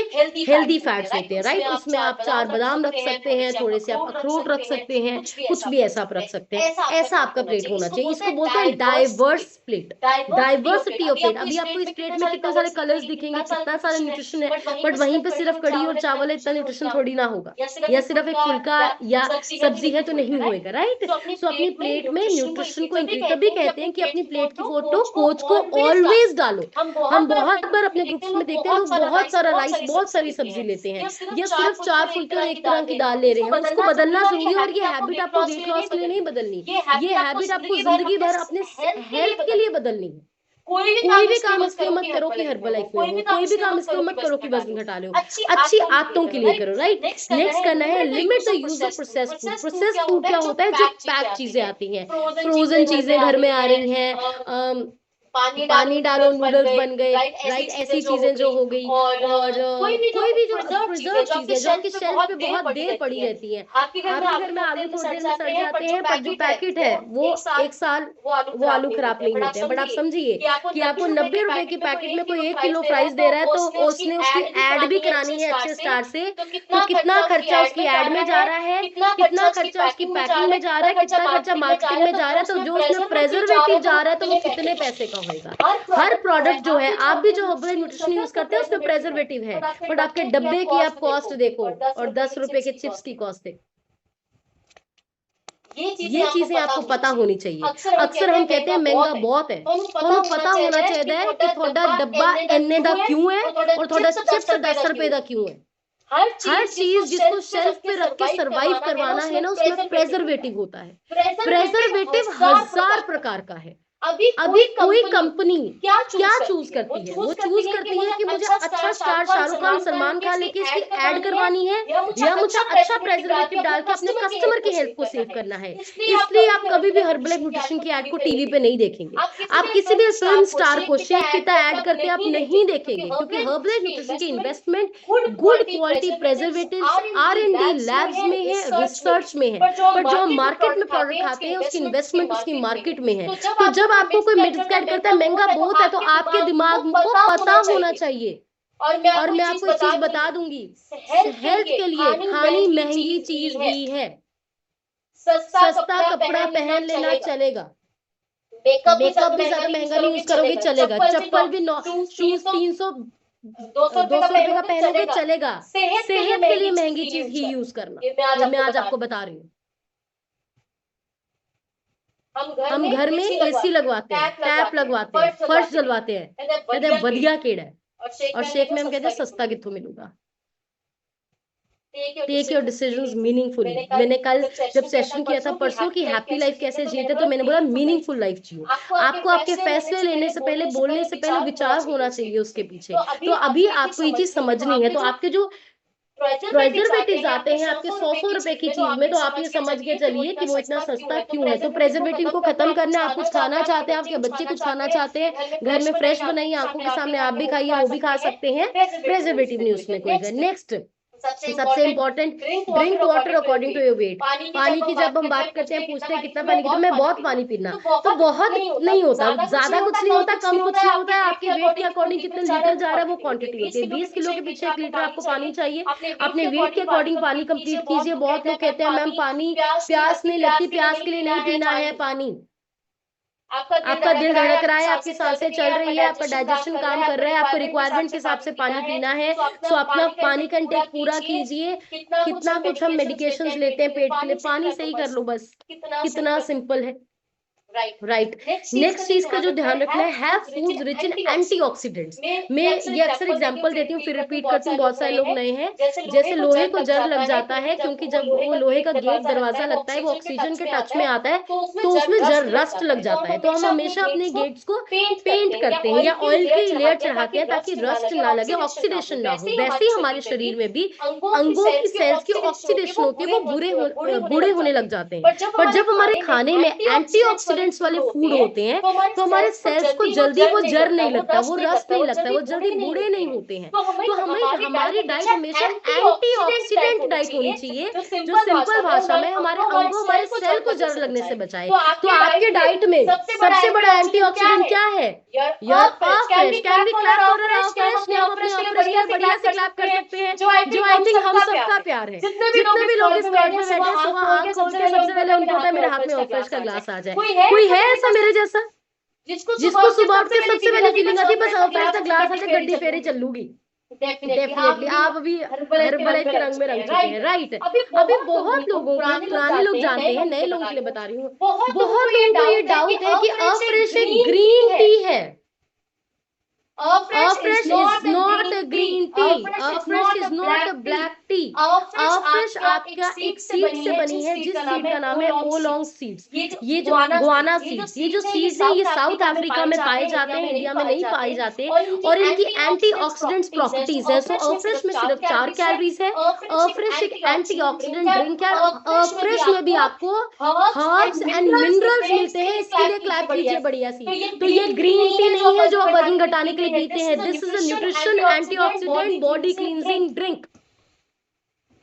हेल्दी फैट्स होते हैं, राइट। उसमें आप 4 बादाम रख सकते हैं, थोड़े से आप अखरोट रख सकते हैं, कुछ भी ऐसा आप रख सकते हैं। ऐसा आपका प्लेट होना चाहिए। इसको बोलते हैं diverse plate, diversity of plate. अभी आपको इस प्लेट में कितने सारे कलर्स दिखेंगे, कितना सारा न्यूट्रिशन है, बट वहीं पे सिर्फ कढ़ी और चावल है, इतना न्यूट्रिशन थोड़ी ना होगा। या सिर्फ एक फुल्का या सब्जी है तो नहीं होएगा, राइट। सो अपनी प्लेट में न्यूट्रिशन को इंक्रीज, तभी कहते हैं कि अपनी प्लेट की फोटो कोच को ऑलवेज डालो। हम बहुत बार अपने ग्रुप्स में देखते हैं लोग बहुत सारा राइस, बहुत सारी सब्जी लेते हैं, या सिर्फ 4 फुल्के और एक तरह की दाल ले रहे हैं। उसको बदलना जरूरी है, और ये हैबिट आपको वेट लॉस के लिए नहीं बदलनी, ये हैबिट आपको जिंदगी भर अपने हेल्थ के लिए बदलनी है। कोई भी काम इसलिए मत करो कि हर्बल लाइफ में हो, कोई भी काम इसलिए मत करो कि वजन घटा लो, अच्छी आदतों के लिए करो, राइट। नेक्स्ट करना है limit the use of processed food. Processed food क्या होता है? जो पैक चीजें आती हैं, फ्रोजन चीजें घर में आ रही हैं, पानी डालो नूडल्स बन गए, राइट, ऐसी चीजें जो हो गई। और कोई भी जो प्रिजर्व चीजें जो आपकी शेल्फ पे बहुत देर पड़ी रहती हैं, आपके घर में आलू थोड़ी देर में सड़ जाते हैं, पर जो पैकेट है वो 1 साल वो आलू खराब नहीं होते हैं। बट आप समझिए कि आपको 90 रुपए की पैकेट में कोई 1 किलो फ्राइज दे रहा है, तो उसने उसकी एड भी करानी है अच्छे स्टार से, तो कितना खर्चा उसकी एड में जा रहा है, कितना खर्चा उसकी पैकिंग में जा रहा है, कितना खर्चा मार्केटिंग में जा रहा है, तो जो उसमें प्रेजर्वेटिव जा रहा है तो वो कितने पैसे का होगा। हर प्रोडक्ट जो है, आप भी जो हर्बल न्यूट्रिशन यूज करते हैं उसमें प्रेजर्वेटिव है, बट आपके डब्बे की आप कॉस्ट देखो और 10 रुपए के चिप्स की कॉस्ट देखो। ये चीजें आपको पता होनी चाहिए। अक्सर हम कहते हैं महंगा बहुत है, तो पता होना चाहिए कि थोड़ा डब्बा इन्ने दा क्यों है और थोड़ा चिप्स 10 रुपए दा क्यों है। हर चीज जिसको शेल्फ पे रख के सरवाइव करवाना है ना, उसमें प्रेजर्वेटिव होता है। प्रेजर्वेटिव 1000 प्रकार का है। अभी कोई कंपनी क्या चूज करती है, वो चूज करती है कि मुझे अच्छा स्टार शाहरुख खान सलमान खान लेके इसकी ऐड करवानी है, या मुझे अच्छा प्रेजर्वेटिव डाल के अपने कस्टमर की हेल्थ को सेव करना है। इसलिए आप कभी भी हर्बल न्यूट्रिशन की ऐड को टीवी पे नहीं देखेंगे। आप किसी भी फिल्म स्टार को शेफ पिता ऐड करते आप नहीं देखेंगे, क्योंकि हर्बल न्यूट्रिशन की investment good quality preservatives R&D labs में है, रिसर्च में है, पर जो हम मार्केट में प्रोडक्ट खाते हैं उसकी इन्वेस्टमेंट उसकी मार्केट में है। तो जब आपको कोई मिसगाइड करता है महंगा बहुत है, तो आपके दिमाग को पता होना चाहिए। और मैं आपको एक चीज बता दूंगी, हेल्थ के लिए खानी महंगी चीज भी है। सस्ता कपड़ा पहन लेना चलेगा, मेकअप भी ज्यादा महंगा नहीं यूज करोगे चलेगा, चप्पल भी शूज 300-200 रुपए का पहनोगे चलेगा। सेहत के लिए महंगी चीज ही यूज करना, ये मैं आज आपको बता रही हूँ। हम घर में एसी लगवाते हैं, टैप लगवाते हैं, फर्श जलवाते हैं, कहते हैं बढ़िया केड़ा है, और शेख में हम कहते हैं सस्ता कित्थों मिलूगा। Take your decisions meaningfully. मैंने कल जब सेशन किया था परसों की हैप्पी लाइफ कैसे जीते, तो मैंने बोला मीनिंगफुल लाइफ जियो। आपको आपके फैसले लेने से पहले, बोलने से पहले विचार होना चाहिए उसके पीछे। तो अभी आपको ये चीज समझनी है, तो आपके जो प्रेजर्वेटिव आते हैं आपके 100 रुपए की चीज में, तो आप ये समझ के चलिए कि वो इतना सस्ता क्यों है। तो प्रेजर्वेटिव को खत्म करना है। आप कुछ खाना चाहते हैं, आपके बच्चे कुछ खाना चाहते हैं, घर में फ्रेश बनाइए, आंखों के सामने आप भी खाइए, वो भी खा सकते हैं, प्रेजर्वेटिव नहीं उसमें कोई। नेक्स्ट सबसे important, drink water according to your weight. पानी की जब हम बात करते हैं, पूछते हैं कितना पानी, तो मैं बहुत पानी पीना, तो बहुत नहीं होता, ज्यादा कुछ नहीं होता, कम कुछ नहीं होता है। आपके वेट के अकॉर्डिंग कितने लीटर जा रहा है वो क्वांटिटी होती है। 20 किलो के पीछे 1 लीटर आपको पानी चाहिए। अपने वेट के अकॉर्डिंग पानी कंप्लीट कीजिए। बहुत लोग कहते हैं मैम पानी प्यास नहीं लगती, प्यास के लिए नहीं पीना है पानी। आपका दिल धड़क रहा है, आपकी सांसें चल रही है, आपका डाइजेशन काम कर रहा है, आपको रिक्वायरमेंट के हिसाब से पानी पीना है, तो अपना पानी का इंटेक पूरा कीजिए। कितना कुछ हम मेडिकेशंस लेते हैं पेट के लिए, पानी से ही कर लो बस, कितना सिंपल है। राइट। नेक्स्ट चीज का जो ध्यान रखना है, have foods rich in antioxidants. मैं ये अक्सर एग्जांपल देती हूँ, फिर रिपीट करती हूँ, बहुत सारे लोग नए हैं। जैसे लोहे को जंग लग जाता है, क्योंकि जब वो लोहे का गेट दरवाजा लगता है वो ऑक्सीजन के टच में आता है, तो उसमें रस्ट लग जाता है। तो हम हमेशा अपने गेट्स को पेंट करते हैं या ऑयल की लेयर चढ़ाते हैं ताकि रस्ट ना लगे, ऑक्सीडेशन ना हो। वैसे ही हमारे शरीर में भी अंगों की सेल्स की ऑक्सीडेशन होती है, वो बूढ़े होने लग जाते हैं। पर जब हमारे खाने में एंटीऑक्सीडेंट्स वाले फूड होते हैं, तो हमारे सेल्स को जल्दी वो जर नहीं लगता, वो रस्ट नहीं लगता, वो जल्दी बूढ़े नहीं होते हैं। तो हमें हमारी डाइट हमेशा एंटीऑक्सीडेंट डाइट होनी चाहिए, जो सिंपल भाषा में हमारे अंगों, हमारे सेल को जर लगने से बचाए। तो आपके डाइट में सबसे बड़ा एंटीऑक्सीडेंट क्या है? Your afresh. Can we clap for your afresh? हम अपने अफ्रेश के बढ़िया से क्लैप कर सकते हैं, जो आई थिंक हम सबका प्यार है। जितने भी लोग इस कार्ड में बैठे हैं, सुबह आंख खोल के सबसे पहले उनको होता है मेरे हाथ में अफ्रेश का ग्लास आ जाए। कोई है ऐसा मेरे जैसा जिसको सुबह उठ के सबसे पहले फीलिंग आती है बस अफ्रेश का ग्लास आ जाए, गड्डी फेरी चलूंगी? डेफिनेटली आप अभी हर्बल के रंग में रंग चुके हैं। राइट। अभी बहुत लोगों को, पुराने लोग जानते हैं, नए लोगों के लिए बता रही हूँ, बहुत लोगों को ये डाउट है कि अफ्रेश एक ग्रीन टी है। Afresh is not a green tea, Afresh is not a black tea. Afresh आपका एक सीड से बनी है, जिस सीड का नाम है ओलोंग सीड्स। ये जो गुआना सीड्स, ये जो सीड्स है ये साउथ अफ्रीका में पाए जाते हैं, इंडिया में नहीं पाए जाते, और इनकी एंटीऑक्सीडेंट्स प्रॉपर्टीज है। सो अवफ्रेश में सिर्फ 4 कैलोरीज है। अवफ्रेश एक एंटीऑक्सीडेंट ड्रिंक है। अवफ्रेश में भी आपको हर्ब्स एंड मिनरल्स मिलते हैं। इसके लिए क्लैप कीजिए बढ़िया सी। तो ये ग्रीन टी नहीं है जो आप वजन घटाने के लिए पीते हैं। This is a nutrition antioxidant body cleansing drink.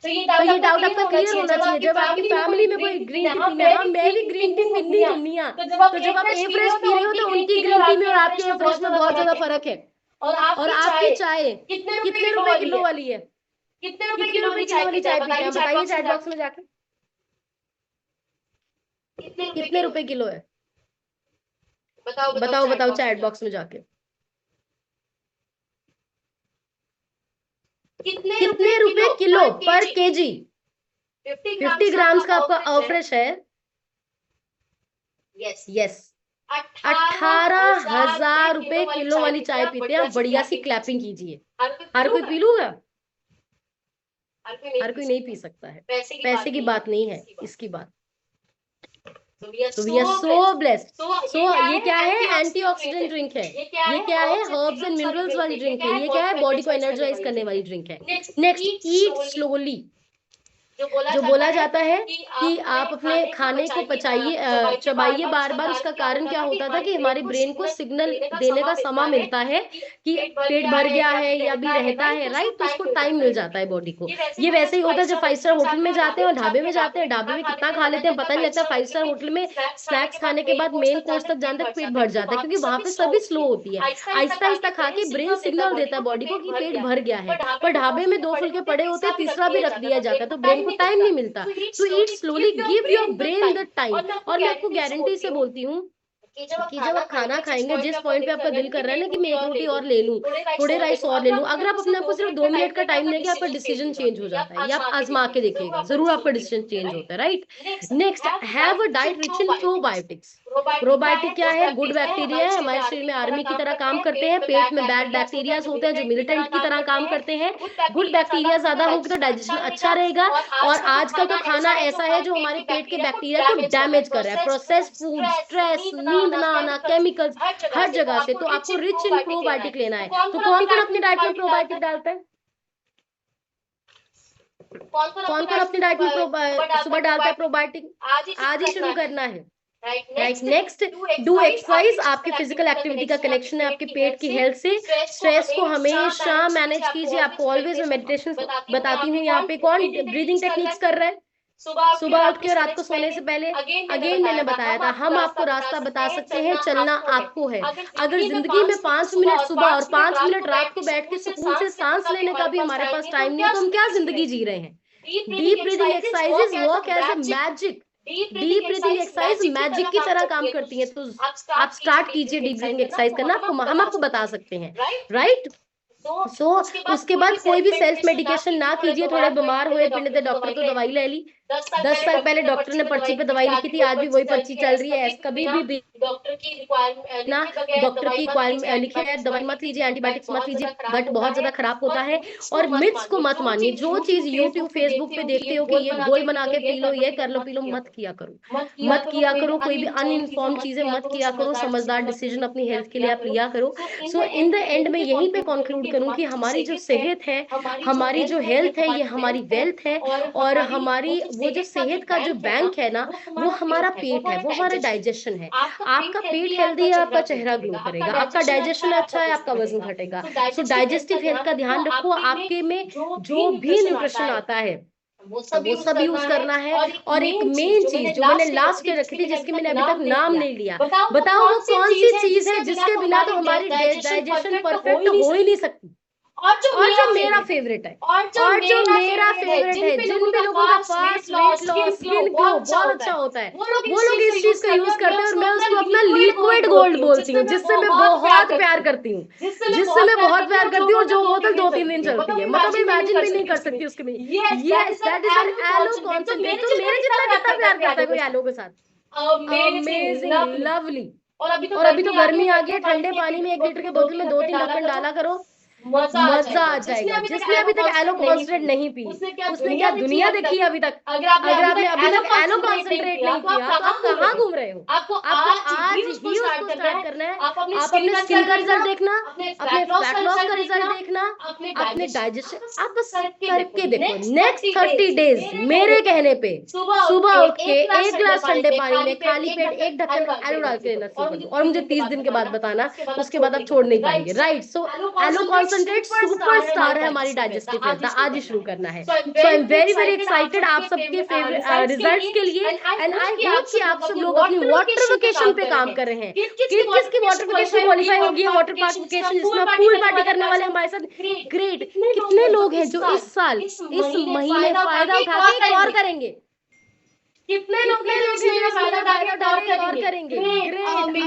तो ये डाउट आपका क्लियर होना चाहिए। जब आपकी फैमिली में कोई ग्रीन टी पीने, हाँ मैं भी ग्रीन टी पीनी दुनिया, तो जब आप एवरेज पी रहे हो तो उनकी ग्रीन टी में और आपके एवरेज में बहुत ज्यादा फर्क है। और आपकी चाय कितने रुपए किलो वाली है? कितने रुपए किलो वाली चाय पीते हैं बताइए चैट बॉक्स में जाके। कितने रुपए किलो है? बताओ चैट बॉक्स में जाके। कितने रुपए किलो पर केजी? 50 ग्राम्स का आपका अवफ्रेश है। यस 18,000 रुपए किलो वाली चाय पीते हैं। बढ़िया सी क्लैपिंग कीजिए। हर कोई पी लूगा? हर कोई नहीं पी सकता है। पैसे की बात नहीं है इसकी बात। So we are so blessed. So ये क्या है? एंटीऑक्सीडेंट ड्रिंक है। ये क्या है? हर्ब्स एंड मिनरल्स वाली ड्रिंक है। ये क्या है? बॉडी को एनर्जाइज करने वाली ड्रिंक है। नेक्स्ट, ईट स्लोली। जो बोला जाता है कि आप अपने खाने को पचाइए, चबाइए बार बार। उसका कारण क्या होता था कि हमारे ब्रेन को सिग्नल देने का समय मिलता है कि पेट भर गया है या भी रहता है, राइट? तो उसको टाइम मिल जाता है बॉडी को। ये वैसे ही होता है जब 5 स्टार होटल में जाते हैं और ढाबे में जाते हैं। ढाबे में कितना खा लेते हैं पता नहीं लगता। 5 स्टार होटल में स्नैक्स खाने के बाद मेन कोर्स तक जाने तक पेट भर जाता है, क्योंकि वहां पे सभी स्लो होती है। आहिस्ता आहिस्ता खा के ब्रेन सिग्नल देता है बॉडी को कि पेट भर गया है। पर ढाबे में 2 फुलके पड़े होते हैं, तीसरा भी रख दिया जाता है, तो ब्रेन को टाइम नहीं मिलता। So eat slowly, give your brain the time। और मैं आपको गारंटी से बोलती हूँ कि जब आप खाना खाएंगे, जिस पॉइंट पे आपका दिल कर रहा है ना कि मैं 1 रोटी और ले लूं, थोड़े राइस और ले लूं, अगर आप अपने आप को सिर्फ 2 मिनट का टाइम देंगे, आपका डिसीजन चेंज हो जाता है। ये आप आजमा के देखिएगा, जरूर आपका डिसीजन चेंज होता है, right? Next, have a diet rich in probiotics. Probiotic क्या है? गुड बैक्टीरिया है, हमारे शरीर में आर्मी की तरह काम करते हैं। पेट में बैड बैक्टीरिया होते हैं जो मिलिटेंट की तरह काम करते हैं। गुड बैक्टीरिया ज्यादा होगा तो डाइजेशन अच्छा रहेगा। और आजकल तो खाना ऐसा है जो हमारे पेट के बैक्टीरिया को डैमेज कर रहा है। प्रोसेस्ड फूड, स्ट्रेस, नींद ना आना, केमिकल्स हर जगह से। तो आपको रिच इन प्रोबायोटिक लेना है। तो कौन कौन अपनी डाइट में प्रोबायोटिक डालता है? कौन कौन अपनी डाइट में सुबह डालता है प्रोबायोटिक? आज ही शुरू करना है, राइट? Next, do exercise. आपकी फिजिकल एक्टिविटी का कनेक्शन है आपके पेट की हेल्थ से। स्ट्रेस को हमेशा मैनेज कीजिए। आपको ऑलवेज मैं मेडिटेशन बताती हूँ। यहाँ पे कौन ब्रीदिंग टेक्निक्स कर रहा है? सुबह उठ के रात को सोने से पहले अगेन मैंने बताया था, हम आपको रास्ता बता सकते हैं, चलना आपको है। अगर जिंदगी में 5 मिनट सुबह और 5 मिनट रात को बैठ के सुकून से सांस लेने का भी हमारे पास टाइम नहीं है, तो हम क्या जिंदगी जी रहे हैं? Deep breathing exercises work as a magic. Deep breathing exercise magic की तरह काम करती है। तो आप स्टार्ट कीजिए डीप ब्रीथिंग एक्सरसाइज करना। हम आपको बता सकते हैं, राइट? सो उसके बाद कोई भी सेल्फ मेडिकेशन ना कीजिए। थोड़े बीमार हुए, पिंड दे डॉक्टर तो दवाई ले ली। 10 साल पहले डॉक्टर ने पर्ची पे दवाई लिखी थी, आज भी वही पर्ची चल रही है। कभी भी डॉक्टर की रिक्वायरमेंट लिखे है दवाई मत लीजिए, एंटीबायोटिक्स मत लीजिए, गट बहुत ज्यादा खराब होता है। और मिथ्स को मत मानिए। जो चीज यूट्यूब फेसबुक पे देखते हो कि ये घोल बना के पी लो, ये कर लो, पी लो, मत किया करो। कोई भी अनइन्फॉर्म चीजें मत किया करो। समझदार डिसीजन अपनी हेल्थ के लिए आप लिया करो। सो इन द एंड में यहीं पे कंक्लूड करूं कि हमारी जो सेहत है, हमारी जो हेल्थ है, ये हमारी वेल्थ है। और हमारी वो जो सेहत का जो बैंक है ना, वो हमारा पेट है, वो हमारा डाइजेशन है। आपका पेट हेल्दी है, आपका चेहरा ग्लो करेगा। आपका डाइजेशन अच्छा है, आपका वजन घटेगा। सो डाइजेस्टिव हेल्थ का ध्यान रखो। आपके में जो भी न्यूट्रिशन आता है वो सब यूज करना है। और एक मेन चीज जो मैंने लास्ट पे रखी थी, जिसके मैंने अभी तक नाम नहीं लिया, बताओ वो कौन सी चीज है जिसके बिना तो हमारी डाइजेशन परफेक्ट हो ही नहीं सकती? और जो मेरा फेवरेट है, जिन भी लोगों का fast weight loss, skin glow बहुत अच्छा होता है, वो लोग इस चीज का यूज करते हैं। और मैं उसको अपना लिक्विड गोल्ड बोलती हूँ, जिससे मैं बहुत प्यार करती हूँ। और जो बोतल 2-3 दिन चलती है, मतलब इमेजिन भी नहीं कर सकती उसके में। Yes, that is an aloe concentrate. तो मेरे जितना कितना प्यार करता है कोई एलो के साथ? Amazing, lovely. और अभी तो गर्मी आ गई है, ठंडे पानी में 1 लीटर के बोतल में 2-3 ढक्कन डाला करो। मजा आ जाएगा। जिसने अभी तक एलो कॉन्सेंट्रेट नहीं पी, उसने क्या दुनिया देखी है अभी तक? अगर आपने अभी तक एलो कॉन्सेंट्रेट नहीं किया तो आप कहाँ घूम रहे हो? आपको आज ही उसको स्टार्ट करना है। आप अपने स्किन का रिजल्ट देखना, अपने फैट लॉस का रिजल्ट देखना, अपने डाइजेशन, आप बस करके देखो। नेक्स्ट 30 डेज मेरे कहने पे सुबह उठ के 1 गिलास ठंडे पानी में खाली पेट 1 ढक्कन एलो डाल के लेना शुरू कर दो, और मुझे 30 दिन के बाद बताना, उसके बाद आप छोड़ नहीं पाएंगे। राइट, सो एलो कॉन्सेंट्रेट सुपरस्टार है हमारी डाइजेस्टिव हेल्थ का। आज ही शुरू करना है। So I am very very excited आप सबके फेवरेट रिजल्ट्स के लिए, एंड आई होप कि आप सब लोग अपनी वाटरफिकेशन पे काम कर रहे हैं। किसकी वाटरफिकेशन क्वालिफाई होगी? वाटर पार्क वेकेशन जिसमें पूल पार्टी करने वाले हमारे साथ। ग्रेट। कितने लोग हैं जो इस साल इस महीने फायदा उठा के एक और करेंगे? कितने लोग हैं जो इसमें फायदा उठा के और करेंगे? Great.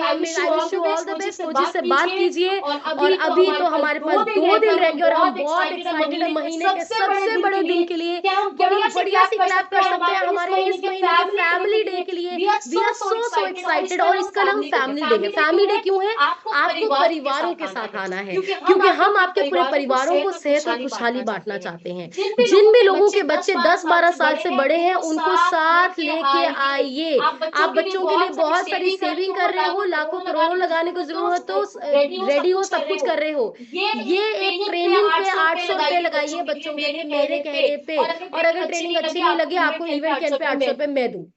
I wish you all the best. फौजी से बात कीजिए। और अभी तो हमारे पास 2 दिन रह गए और हम बहुत एक्साइटेड है महीने के सबसे बड़े दिन के लिए, कि हम बढ़िया सी क्लैप कर सकते हैं हमारे इस महीने के फैमिली डे के लिए। We are so excited. और इसका नाम फैमिली डे है। फैमिली डे क्यों है? आपको परिवारों के साथ आना है, क्योंकि हम आपके पूरे परिवारों को सेहत और खुशहाली बांटना चाहते हैं। जिन भी लोगों के बच्चे 10-12 साल से बड़े हैं उनको साथ लेके आइए। आप बच्चों के लिए बहुत सारी सेविंग कर रहे हो, लाखों करोड़ों लगाने को जरूरत हो, रेडी हो, सब कुछ कर रहे हो। ये एक ट्रेनिंग पे 800 रुपए लगाइए बच्चों के लिए मेरे कहने पे। और अगर ट्रेनिंग अच्छी नहीं लगी, आपको इवेंट कैंप पे 800 रुपए मैं दूं।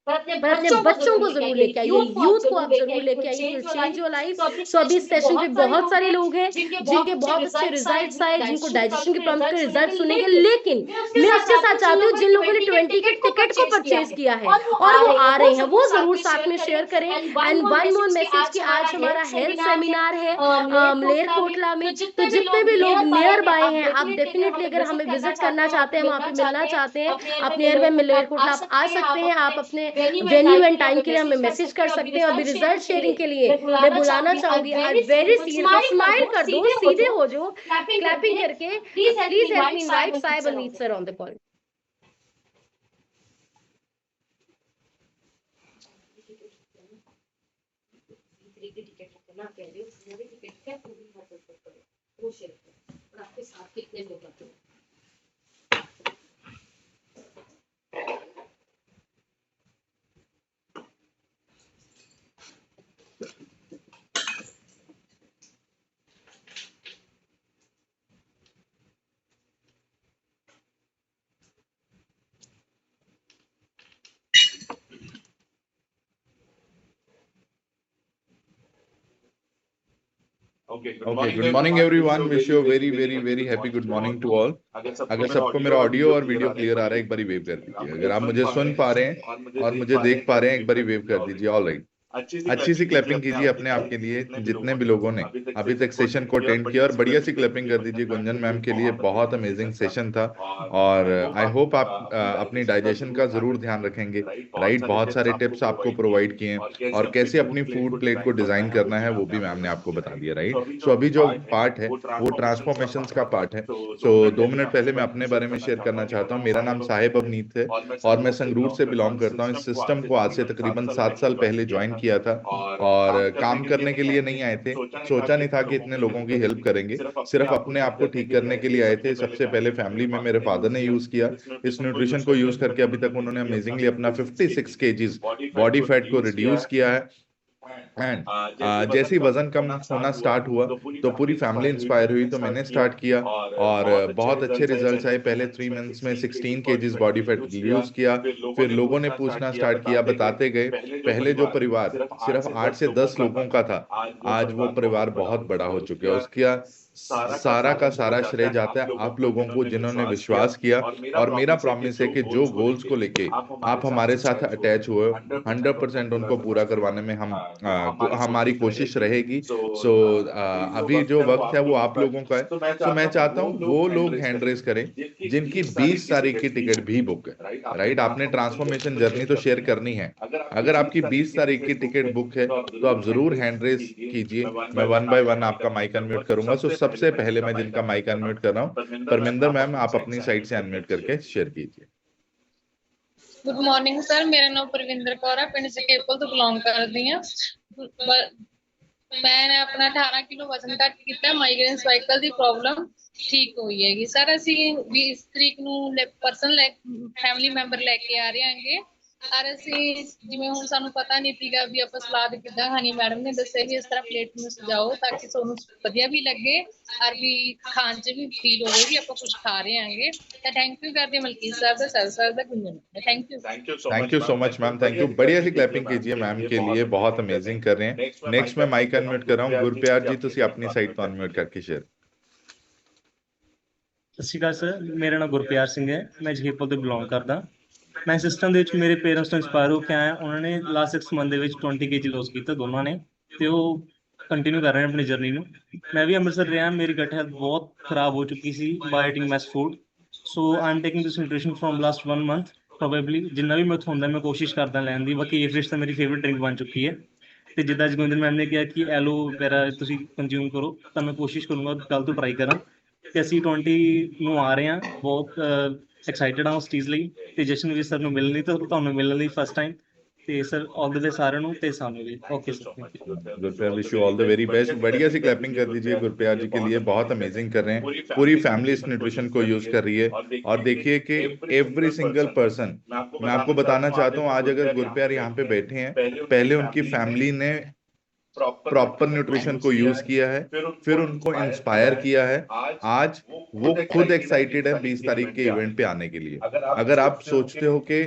पर अपने बच्चों को जरूर लेके आइए, यूथ को आप जरूर लेके आइए, टू चेंज योर लाइफ। सो अभी इस सेशन पे बहुत सारे लोग हैं जिनके बहुत अच्छे रिजल्ट्स आए, जिनको डाइजेशन की प्रॉब्लम के रिजल्ट सुनेंगे। लेकिन मैं आपके साथ चाहती हूँ जिन लोगों ने 20 के टिकट को परचेज किया है और वो आ रहे हैं, वो जरूर साथ में शेयर करें। एंड वन मोर मैसेज कि आज हमारा हेल्थ सेमिनार है मलेरकोटला में। तो जितने भी लोग नियर बाय हैं, आप डेफिनेटली अगर हमें विजिट करना चाहते हैं, वहां पे मिलना चाहते हैं, आप नियर बाय मलेरकोटला आप आ सकते हैं। आप अपने वेन्यू एंड टाइम के लिए हमें मैसेज कर सकते हैं। अभी रिजल्ट शेयरिंग के लिए मैं बुलाना चाहूंगी। आई वेरी सीरियस, स्माइल कर दो, सीधे हो जो क्लैपिंग करके। Please help me invite Sahib Aneet sir on the call. आपके साथ कितने लोग आते हैं? Okay, good morning everyone. Wish you a very happy good morning to all. अगर सबको मेरा ऑडियो और वीडियो क्लियर आ रहा है एक बारी वेव कर दीजिए। अगर आप मुझे सुन पा रहे हैं और मुझे देख पा रहे हैं एक बारी वेव कर दीजिए। ऑल राइट, अच्छी सी क्लैपिंग कीजिए अपने आप के लिए जितने भी लोगों ने अभी तक सेशन को अटेंड किया, और बढ़िया सी क्लैपिंग कर दीजिए गुंजन मैम के लिए। बहुत अमेजिंग सेशन था और आई होप आप अपनी डाइजेशन का जरूर ध्यान रखेंगे। राइट, बहुत सारे टिप्स आपको प्रोवाइड किए हैं और कैसे अपनी फूड प्लेट को डिजाइन करना है वो भी मैम ने आपको बता दिया। राइट, सो अभी जो पार्ट है वो ट्रांसफॉर्मेशन का पार्ट है। सो 2 मिनट पहले मैं अपने बारे में शेयर करना चाहता हूँ। मेरा नाम साहिब अवनीत है और मैं संगरूर से बिलोंग करता हूँ। इस सिस्टम को आज से तकरीबन 7 साल पहले ज्वाइन किया था और काम करने के लिए नहीं आए थे। सोचा नहीं था कि इतने लोगों की हेल्प करेंगे, सिर्फ अपने आप को ठीक करने के लिए आए थे। सबसे पहले फैमिली में मेरे फादर ने यूज किया इस न्यूट्रिशन को, यूज करके अभी तक उन्होंने अमेजिंगली अपना 56 केजीज बॉडी फैट को रिड्यूस किया है। एंड जैसे ही वजन कम होना स्टार्ट हुआ तो पूरी फैमिली इंस्पायर हुई, तो मैंने स्टार्ट किया और बहुत अच्छे रिजल्ट्स आए। पहले 3 मंथ्स में 16 केजीज बॉडी फैट रिड्यूस किया। फिर लोगों ने पूछना स्टार्ट किया, बताते गए। पहले जो परिवार सिर्फ 8 से 10 लोगों का था, आज वो परिवार बहुत बड़ा हो चुका है। उसका सारा का सारा श्रेय जाता है आप लोगों को जिन्होंने विश्वास किया। और मेरा प्रॉमिस है कि जो गोल्स को लेके आप हमारे साथ अटैच हुए 100% उनको पूरा करवाने में हमारी कोशिश रहेगी। सो अभी जो वक्त है वो आप लोगों का है। सो मैं चाहता हूँ वो लोग हैंड रेस करें जिनकी 20 तारीख की टिकट भी बुक है। राइट, आपने ट्रांसफॉर्मेशन जर्नी तो शेयर करनी है। अगर आपकी 20 तारीख की टिकट बुक है तो आप जरूर हैंड रेस कीजिए। मैं 1 बाय 1 आपका माइक अनम्यूट करूंगा। सो सबसे पहले मैं जिनका माइक अनम्यूट कर रहा हूँ, परमिंदर मैम, आप अपनी साइड से अनम्यूट करके शेयर कीजिए। गुड मॉर्निंग सर, मेरा नाम परविंदर कौर है, पिंड से केपल तो बिलोंग करती हैं। ਮੈਂ ਆਪਣਾ 18 ਕਿਲੋ ਵਜ਼ਨ ਘੱਟ ਕੀਤਾ, ਮਾਈਗ੍ਰੇਨ ਸਾਈਕਲ ਦੀ ਪ੍ਰੋਬਲਮ ਠੀਕ ਹੋਈ ਹੈਗੀ ਸਰ। ਅਸੀਂ 20 ਤਰੀਕ ਨੂੰ ਪਰਸਨ ਫੈਮਿਲੀ ਮੈਂਬਰ ਲੈ ਕੇ ਆ ਰਹੇ ਹਾਂਗੇ। ਔਰ ਅਸੀਂ ਜਿਵੇਂ ਹੁਣ ਸਾਨੂੰ ਪਤਾ ਨਹੀਂ ਸੀਗਾ ਵੀ ਆਪਾਂ ਸਲਾਦ ਕਿੱਦਾਂ ਖਾਣੀ, ਮੈਡਮ ਨੇ ਦੱਸਿਆ ਵੀ ਇਸ ਤਰ੍ਹਾਂ ਪਲੇਟ ਨੂੰ ਸਜਾਓ ਤਾਂ ਕਿ ਤੁਹਾਨੂੰ ਵਧੀਆ ਵੀ ਲੱਗੇ ਔਰ ਵੀ ਖਾਣ 'ਚ ਵੀ ਫੀਲ ਹੋਵੇ ਵੀ ਆਪਾਂ ਕੁਝ ਖਾ ਰਹੇ ਹਾਂਗੇ। ਤਾਂ ਥੈਂਕ ਯੂ ਕਰਦੇ ਮਲਕੀਤ ਸਾਹਿਬ ਦਾ, ਸਰ ਦਾ, Gunjan. Thank you. Thank you so much ma'am, thank you. बढ़िया सी क्लैपिंग कीजिए मैम के लिए, बहुत अमेजिंग कर रहे हैं। नेक्स्ट मैं माइक अनम्यूट कर रहा हूँ गुरप्यार जी, ਤੁਸੀਂ ਆਪਣੀ ਸਾਈਡ ਤੋਂ ਅਨਮਿਊਟ ਕਰਕੇ ਸ਼ੇਅਰ। ਸਤਿ ਸ਼੍ਰੀ ਅਕਾਲ ਸਰ, ਮੇਰਾ ਨਾਮ ਗੁਰਪਿਆਰ ਸਿੰਘ ਹੈ, ਮੈਂ ਜਗੀਰਪੁਰ ਤੋਂ ਬਿਲੋਂਗ ਕਰਦਾ। ਮੈਂ ਸਿਸਟਮ ਦੇ ਵਿੱਚ ਮੇਰੇ ਪੇਰੈਂਟਸ ਤੋਂ ਇੰਸਪਾਇਰ ਹੋ ਕੇ ਆਇਆ। ਉਹਨਾਂ ਨੇ ਲਾਸਟ 6 ਮੰਥ ਦੇ ਵਿੱਚ 20 kg ਲੋਸ ਕੀਤਾ ਦੋਨਾਂ ਨੇ, ਤੇ ਉਹ ਕੰਟੀਨਿਊ ਕਰ ਰਹੇ ਨੇ ਆਪਣੀ ਜਰਨੀ ਨੂੰ। ਮੈਂ ਵੀ ਅੰਮ੍ਰਿਤਸਰ ਰਿਹਾ, ਮੇਰੀ ਗਟ ਹੈਲਥ ਬਹੁਤ ਖਰਾਬ ਹੋ ਚੁੱਕੀ ਸੀ by eating mess food. So I am taking this nutrition from last 1 month probably. ਜਿੰਨਾ ਵੀ ਮੈਥੋਂ ਹੁੰਦਾ ਮੈਂ ਕੋਸ਼ਿਸ਼ ਕਰਦਾ ਲੈਣ ਦੀ। ਬਾਕੀ ਇਹ ਫਿਸ਼ ਤਾਂ ਮੇਰੀ ਫੇਵਰਟ ਡਰਿੰਕ ਬਣ ਚੁੱਕੀ ਹੈ। ਤੇ ਜਿੱਦਾਂ ਗੁੰਜਨ ਮੈਮ ਨੇ ਕਿਹਾ ਕਿ ਐਲੋ ਵਗੈਰਾ ਤੁਸੀਂ ਕੰਜ਼ਿਊਮ ਕਰੋ, ਤਾਂ ਮੈਂ ਕੋਸ਼ਿਸ਼ ਕਰੂੰਗਾ ਕੱਲ੍ਹ ਤੋਂ ਟਰਾਈ ਕਰਾਂ। ਤੇ ਅਸੀਂ 20 ਨੂੰ ਆ ਰਹੇ ਹਾਂ, ਬਹੁਤ ਐਕਸਾਈਟਡ ਹਾਂ ਉਸ ਚੀਜ਼ ਲਈ। ਤੇ ਜਸ਼ਨਵੀਰ ਸਰ ਨੂੰ ਮਿਲਣ ਲਈ, ਤਾਂ ਤੁਹਾਨੂੰ ਮਿਲਣ ਲਈ ਫਸਟ ਟਾਈਮ। ਤੇ ਸਰ ਆਲ ਦ ਵੇ ਸਾਰਿਆਂ ਨੂੰ, ਤੇ ਸਾਨੂੰ ਵੀ okay sir, thank you. Gurpyar wish you all the very best. बढ़िया सी क्लैपिंग कर दीजिए गुरप्यार जी के लिए, बहुत अमेजिंग कर रहे हैं। पूरी फैमिली इस न्यूट्रिशन को यूज कर रही है। और देखिए कि एवरी सिंगल पर्सन, मैं आपको बताना चाहता हूँ, आज अगर गुरप्यार यहाँ पे बैठे हैं, पहले उनकी फैमिली ने प्रॉपर न्यूट्रिशन को यूज किया है, फिर उनको इंस्पायर किया है। आज वो खुद एक्साइटेड है 20 तारीख के इवेंट पे आने के लिए। अगर आप सोचते हो कि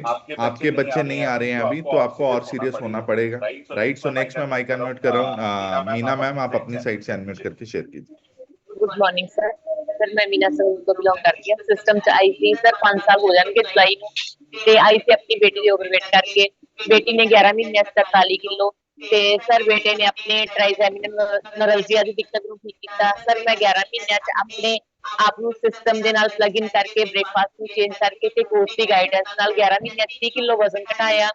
आपके बच्चे नहीं आ रहे हैं अभी, तो आपको और सीरियस होना पड़ेगा, राइट। सो नेक्स्ट मैं माइक अनम्यूट कर रहा हूँ मीना मैम, आप अपनी साइड से अनम्यूट करके शेयर कीजिए। Good morning sir. सर मैं मीना संघ को बिलोंग करती हूँ। सिस्टम च आई थी सर 5 साल हो जाएंगे जुलाई ਨੂੰ, ਤੇ आई थी अपनी बेटी ਦੀ ओवरवेट करके। बेटी ने 11 ਮਹੀਨਿਆਂ 'ਚ 43 किलो, ਤੇ ਸਰ ਬੇਟੇ ਨੇ ਆਪਣੇ ਟ੍ਰਾਈਜ਼ੈਮਿਨਮ ਨਰਲਜੀਆ ਦੀ ਦਿੱਕਤ ਨੂੰ ਠੀਕ ਕੀਤਾ। ਸਰ ਮੈਂ 11 ਮਹੀਨਿਆਂ 'ਚ ਆਪਣੇ ਆਪ ਨੂੰ ਸਿਸਟਮ ਦੇ ਨਾਲ ਪਲੱਗ ਇਨ ਕਰਕੇ, ਬ੍ਰੇਕਫਾਸਟ ਨੂੰ ਚੇਂਜ ਕਰਕੇ ਤੇ ਕੋਚ ਦੀ ਗਾਈਡੈਂਸ ਨਾਲ 11 ਮਹੀਨਿਆਂ 'ਚ 30 ਕਿਲੋ ਵਜ਼ਨ ਘਟਾਇਆ।